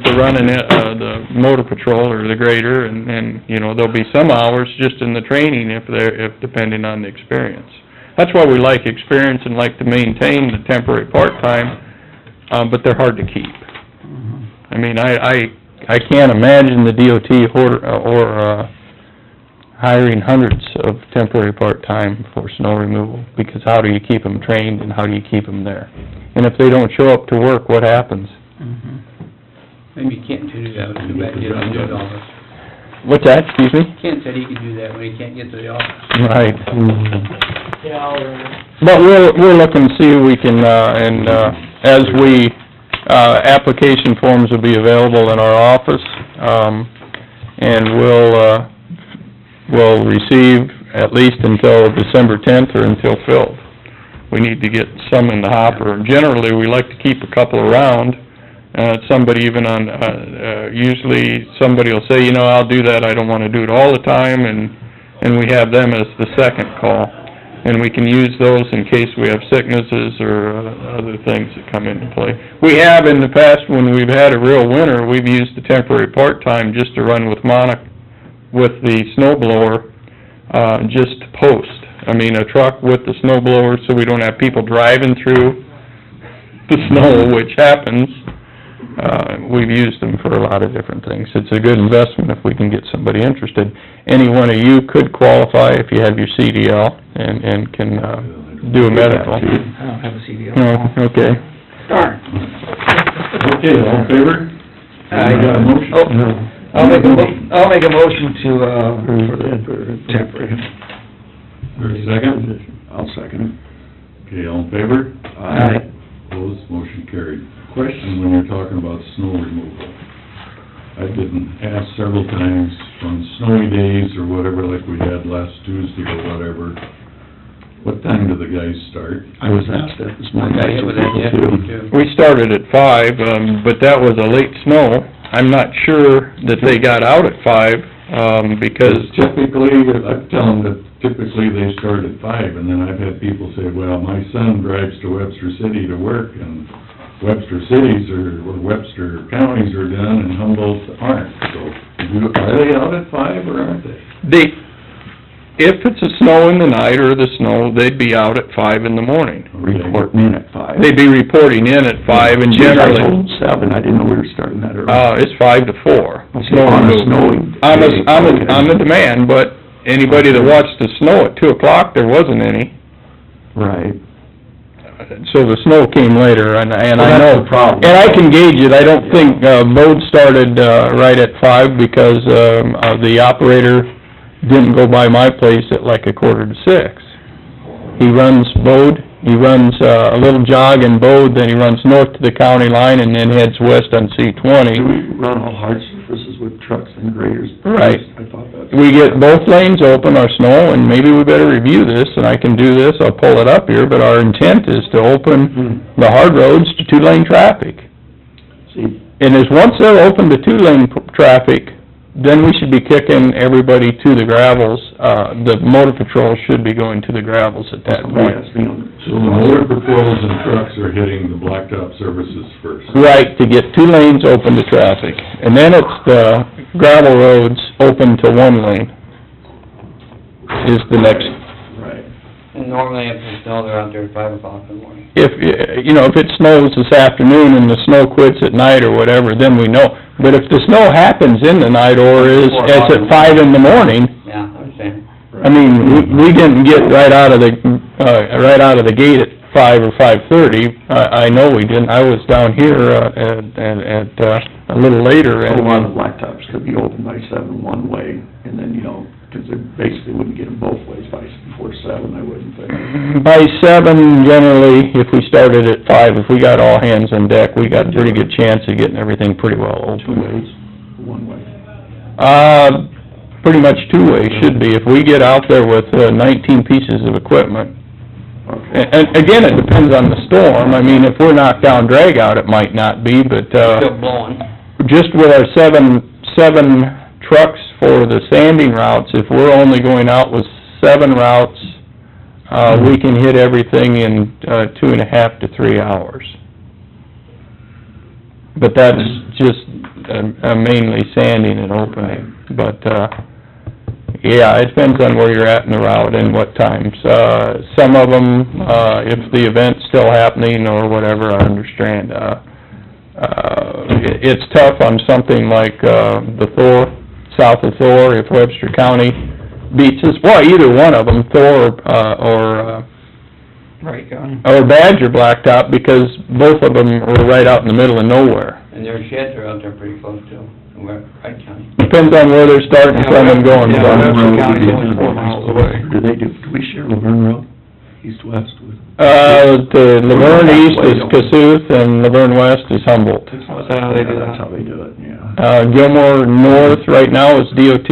to run the motor patrol or the grader, and, you know, there'll be some hours just in the training if depending on the experience. That's why we like experience and like to maintain the temporary part-time, but they're hard to keep. I mean, I can't imagine the DOT or hiring hundreds of temporary part-time for snow removal, because how do you keep them trained and how do you keep them there? And if they don't show up to work, what happens? Maybe Kent could do that, but too bad he doesn't do it all this. What's that, excuse me? Kent said he could do that when he can't get to the office. Right. But we're looking to see if we can, as we, application forms will be available in our office, and we'll receive at least until December 10th or until filled. We need to get some in the hopper. Generally, we like to keep a couple around. Somebody even usually somebody will say, you know, I'll do that, I don't wanna do it all the time, and we have them as the second call. And we can use those in case we have sicknesses or other things that come into play. We have in the past, when we've had a real winter, we've used the temporary part-time just to run with with the snow blower, just to post. I mean, a truck with the snow blower, so we don't have people driving through the snow, which happens. We've used them for a lot of different things. It's a good investment if we can get somebody interested. Any one of you could qualify if you have your CDL and can, do a medical. I don't have a CDL. Oh, okay. Darn. Okay, all in favor? I got a motion? Oh, no. I'll make a motion to, for temporary. There's a second? I'll second it. Okay, all in favor? Aye. Opposed, motion carried. Question when you're talking about snow removal. I've been asked several times on snowy days or whatever, like we had last Tuesday or whatever, what time do the guys start? I was asked that this morning. I hit with that yesterday too. We started at 5, but that was a late snow. I'm not sure that they got out at 5, because... Typically, I tell them that typically they start at 5, and then I've had people say, well, my son drives to Webster City to work, and Webster cities or Webster counties are done, and Humboldt aren't, so, are they out at 5 or aren't they? If it's a snow in the night or the snow, they'd be out at 5 in the morning. Reporting in at 5. They'd be reporting in at 5, and generally... I told 7, I didn't know we were starting that early. It's 5 to 4. Okay, on a snowing day. On the demand, but anybody that watched the snow at 2 o'clock, there wasn't any. Right. So the snow came later, and I know... That's the problem. And I can gauge it, I don't think, Bode started, right at 5, because, the operator didn't go by my place at like 5:45. He runs Bode, he runs, a little jog in Bode, then he runs north to the county line, and then heads west on C-20. Do we run all hard surfaces with trucks and graders? Right. I thought that's... We get both lanes open, our snow, and maybe we better review this, and I can do this, I'll pull it up here, but our intent is to open the hard roads to 2-lane traffic. See, And once they're open to 2-lane traffic, then we should be kicking everybody to the gravels. The motor patrol should be going to the gravels at that point. So the motor patrols and trucks are hitting the blacktop services first? Right, to get 2 lanes open to traffic. And then it's the gravel roads open to 1 lane is the next. Right. And normally if it snows, they're out there at 5 o'clock in the morning. If, you know, if it snows this afternoon and the snow quits at night or whatever, then we know. But if the snow happens in the night or it's at 5 in the morning, Yeah, I understand. I mean, we didn't get right out of the gate at 5 or 5:30. I know we didn't. I was down here, a little later A and... lot of blacktops could be open by 7 one way, and then, you know, 'cause they basically wouldn't get them both ways before 7, I wouldn't think. By 7, generally, if we started at 5, if we got all hands on deck, we got a pretty good chance of getting everything pretty well 2 open. ways, 1 way. Pretty much 2 ways should be. If we get out there with 19 pieces of equipment, Okay. and again, it depends on the storm. I mean, if we're knocked down drag out, it might not be, but, Still blowing. just with our seven trucks for the sanding routes, if we're only going out with 7 routes, we can hit everything in 2.5 to 3 hours. But that's just mainly sanding and opening. But, yeah, it depends on where you're at in the route and what times. Some of them, if the event's still happening or whatever, I understand. It's tough on something like the Thor, south of Thor, if Webster County beats us, well, either one of them, Thor or Right, County. or Badger Blacktop, because both of them are right out in the middle of nowhere. And their sheds are out there pretty close too, in Wright County. Depends on where they're starting from and going Yeah, from. Webster County's only 4 miles away. Do we share Laverne Road, east-west with? The Laverne East is Cassuth and Laverne West is Humboldt. That's how they do That's how that. they do it, yeah. Gilmore North right now is DOT.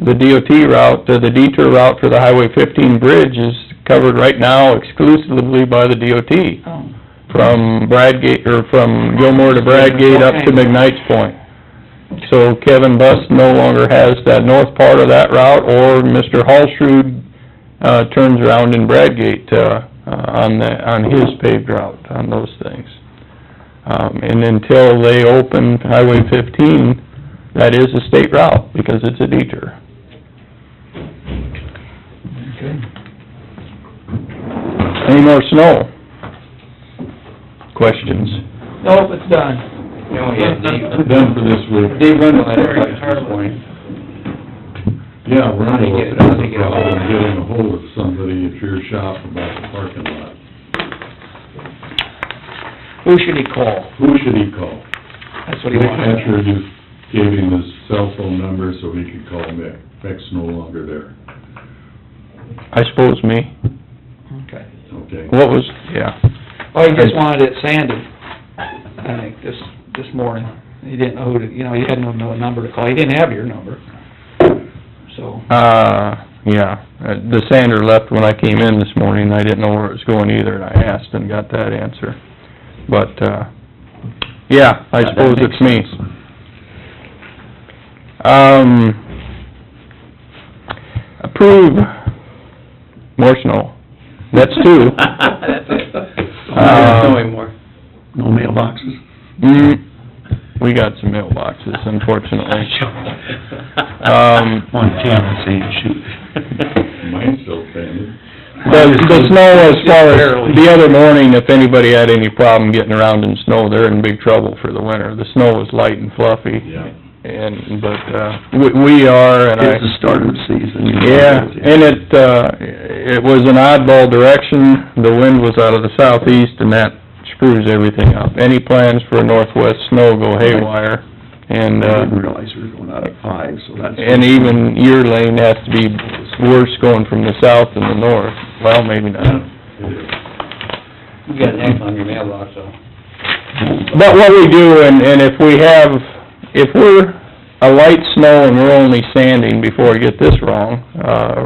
The DOT route, the detour route for the Highway 15 bridge is covered right now exclusively by the DOT. Oh. From Bradgate, or from Gilmore to Bradgate up to McKnight's Point. So Kevin Buss no longer has that north part of that route, or Mr. Hallsrud, turns around in Bradgate, on his paved route, on those things. And until they open Highway 15, that is a state route, because it's a detour. Okay. Any more snow? Questions? Nope, it's done. You know, yeah, We're done for this week. Dave Rundle had a price this morning. Yeah, we're How do you gonna get it? How do you get it? problem getting a hold of somebody at your shop about the parking lot. Who should he call? Who should he call? That's what he Rick wants. Hatcher just gave him his cell phone number so he could call Mick. Mick's no longer there. I suppose me. Okay. Okay. What was, yeah. Oh, he just wanted it sanded, I think, this morning. He didn't know who to, you know, he hadn't know a number to call. He didn't have your number. So, Yeah, the sander left when I came in this morning, I didn't know where it was going either, and I asked and got that answer. But, yeah, I suppose it's me. Approve more snow. That's 2. That's it. Uh, No anymore. No mailboxes? We got some mailboxes, unfortunately. On camera saying, shoot. Mine's still standing. The snow, as far as, the other morning, if anybody had any problem getting around in snow, they're in big trouble for the winter. The snow was light and fluffy. Yeah. But we are, and It's the start of the season. you know. yeah, and it was an oddball direction. The wind was out of the southeast, and that screws everything up. Any plans for northwest snow go haywire, and, I didn't realize we were going out at 5, so that's... and even your lane has to be worse going from the south than the north. Well, maybe not. You got an X on your mailbox, so. But what we do, and if we're a light snow and we're only sanding, before I get this wrong,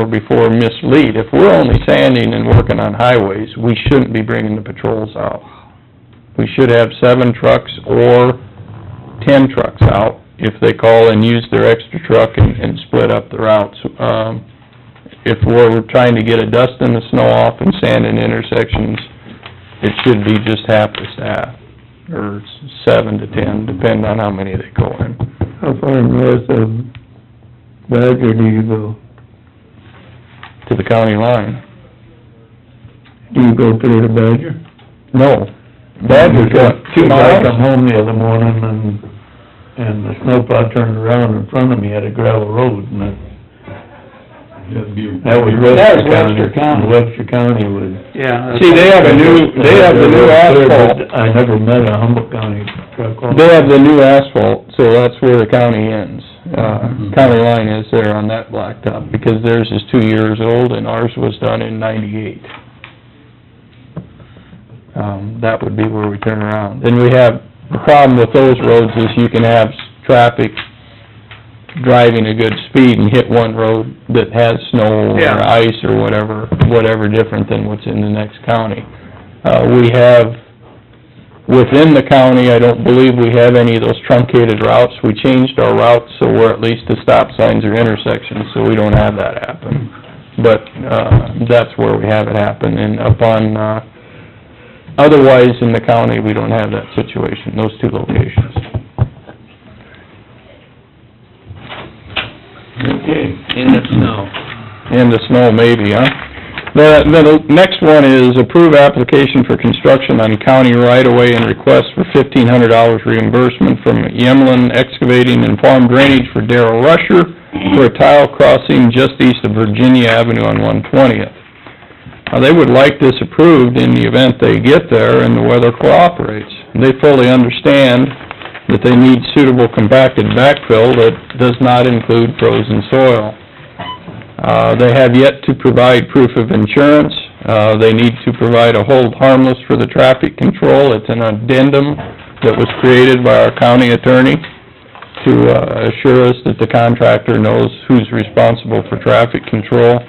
or before mislead, if we're only sanding and working on highways, we shouldn't be bringing the patrols out. We should have 7 trucks or 10 trucks out if they call and use their extra truck and split up the routes. If we're trying to get a dusting the snow off and sanding intersections, it should be just half the staff, or 7 to 10, depending on how many they go in. How far north of Badger do you go? To the county line. Do you go through the Badger? No. Badger's what, 2 I miles? come home the other morning and the snowplow turned around in front of me at a gravel road, and that was Webster County. Webster County was... Yeah. See, they have the new asphalt. I never met a Humboldt County truck. They have the new asphalt, so that's where the county ends. County line is there on that blacktop, because theirs is 2 years old and ours was done in '98. That would be where we turn around. And we have, the problem with those roads is you can have traffic driving a good speed and hit one road that has snow or Yeah. ice or whatever different than what's in the next county. We have, within the county, I don't believe we have any of those truncated routes. We changed our routes so we're at least the stop signs or intersections, so we don't have that happen. But, that's where we have it happen, and upon, otherwise in the county, we don't have that situation, those two locations. Okay, in the snow. In the snow maybe, huh? The next one is approve application for construction on county right-of-way and request for $1,500 reimbursement from Yemlin Excavating and Farm Drainage for Darrell Rusher for a tile crossing just east of Virginia Avenue on 120th. They would like this approved in the event they get there and the weather cooperates. They fully understand that they need suitable compacted backfill that does not include frozen soil. They have yet to provide proof of insurance. They need to provide a hold harmless for the traffic control. It's an addendum that was created by our county attorney to assure us that the contractor knows who's responsible for traffic control.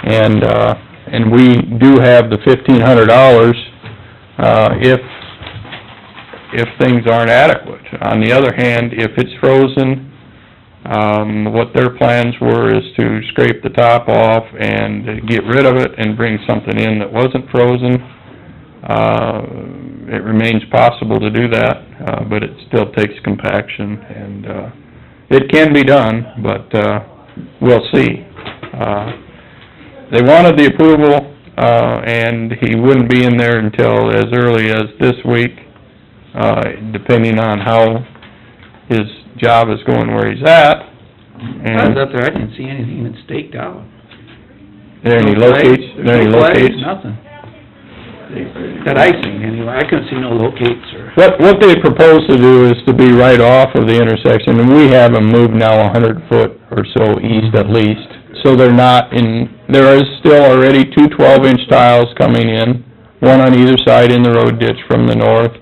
And we do have the $1,500 if things aren't adequate. On the other hand, if it's frozen, what their plans were is to scrape the top off and get rid of it and bring something in that wasn't frozen. It remains possible to do that, but it still takes compaction, and it can be done, but we'll see. They wanted the approval, and he wouldn't be in there until as early as this week, depending on how his job is going where he's at. I was up there, I didn't see anything that's staked out. There any No flags, locates, there's there any no flags, locates? Nothing. That I seen anyway, I couldn't see no locates or... What they propose to do is to be right off of the intersection, and we have them moved now 100 foot or so east at least. So they're not in, there is still already 2 12-inch tiles coming in, one on either side in the road ditch from the north,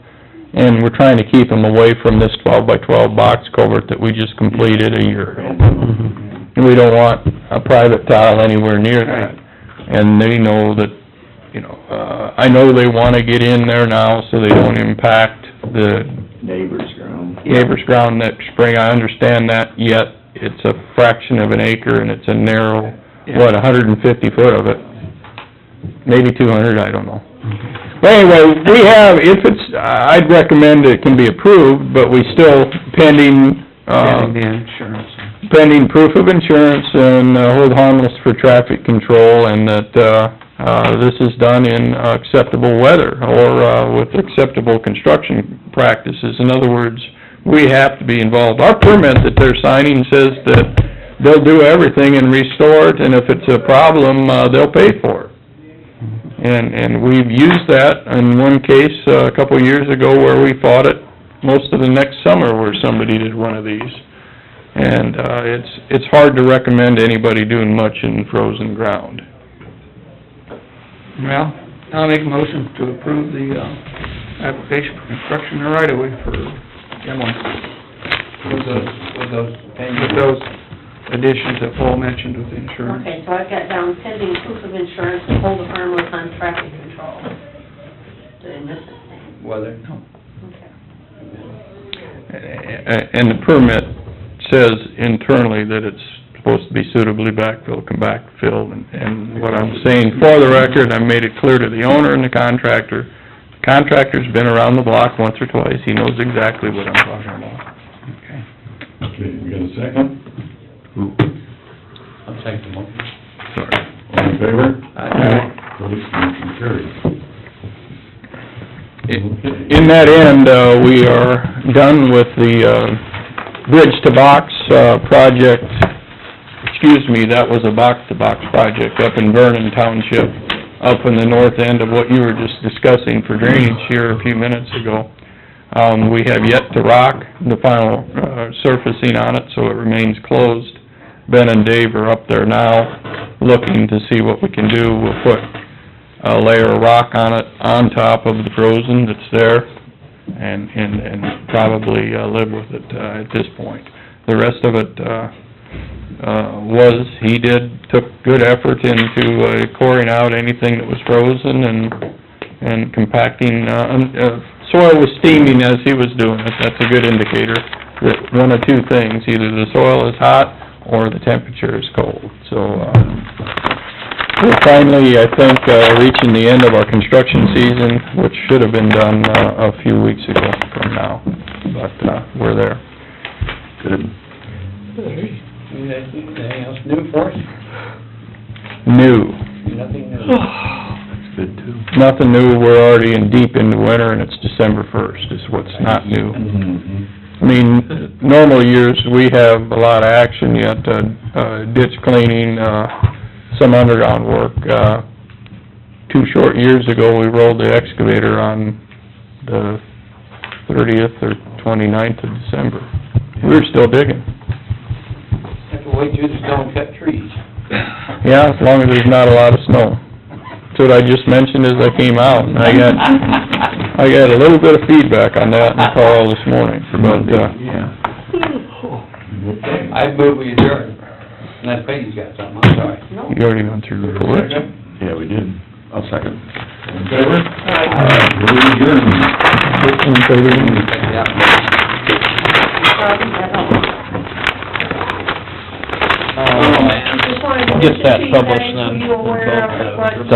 and we're trying to keep them away from this 12-by-12 box culvert that we just completed a year ago. And we don't want a private tile anywhere near that. And they know that, you know, I know they wanna get in there now so they don't impact the Neighbor's ground. ground next spring. I understand that, yet it's a fraction of an acre and it's a narrow, 150 foot of it. Maybe 200, I don't know. But anyway, we have, if it's, I'd recommend it can be approved, but we still pending, the insurance. pending proof of insurance and hold harmless for traffic control, and that, this is done in acceptable weather or with acceptable construction practices. In other words, we have to be involved. Our permit that they're signing says that they'll do everything and restore it, and if it's a problem, they'll pay for it. And we've used that in one case a couple of years ago where we fought it most of the next summer where somebody did one of these. And it's hard to recommend anybody doing much in frozen ground. Well, I'll make a motion to approve the, application for construction and right-of-way for Emily. With those additions that Paul mentioned with the insurance. Okay, so I've got down pending proof of insurance and hold harmless on traffic control. Did I miss anything? Weather? No. Okay. And the permit says internally that it's supposed to be suitably backfilled, and what I'm saying for the record, I made it clear to the owner and the contractor. The contractor's been around the block once or twice, he knows exactly what I'm talking about. Okay. Okay, we got a second? I'll take the motion. Sorry. All in favor? Aye. Opposed, motion carries. that end, we are done with the, bridge to box, project. Excuse me, that was a box-to-box project up in Vernon Township, up in the north end of what you were just discussing for drainage here a few minutes ago. We have yet to rock the final, surfacing on it, so it remains closed. Ben and Dave are up there now, looking to see what we can do. We'll put a layer of rock on it, on top of the frozen that's there, and probably, live with it, at this point. The rest of it, took good effort into, coring out anything that was frozen and compacting, soil was steaming as he was doing it. That's a good indicator that one of two things, either the soil is hot or the temperature is cold. So, we're finally, I think, reaching the end of our construction season, which should have been done, a few weeks ago from now, but, we're there. Good. Anything else new for us? New. Nothing new. That's good too. Nothing new, we're already in deep into winter, and it's December 1st is what's not new. I mean, normal years, we have a lot of action yet, ditch cleaning, some underground work. 2 short years ago, we rolled the excavator on the 30th or 29th of December. We were still digging. Have to wait till the stone cut trees. Yeah, as long as there's not a lot of snow. That's what I just mentioned as I came out, and I got a little bit of feedback on that in the call this morning, but, Yeah. I move we adjourn. Unless Peggy's got something, I'm sorry. you already went through the reports. Yeah, we did. I'll second. In favor? We're adjourned. In favor? Oh, man. Get that published then. Are you aware of what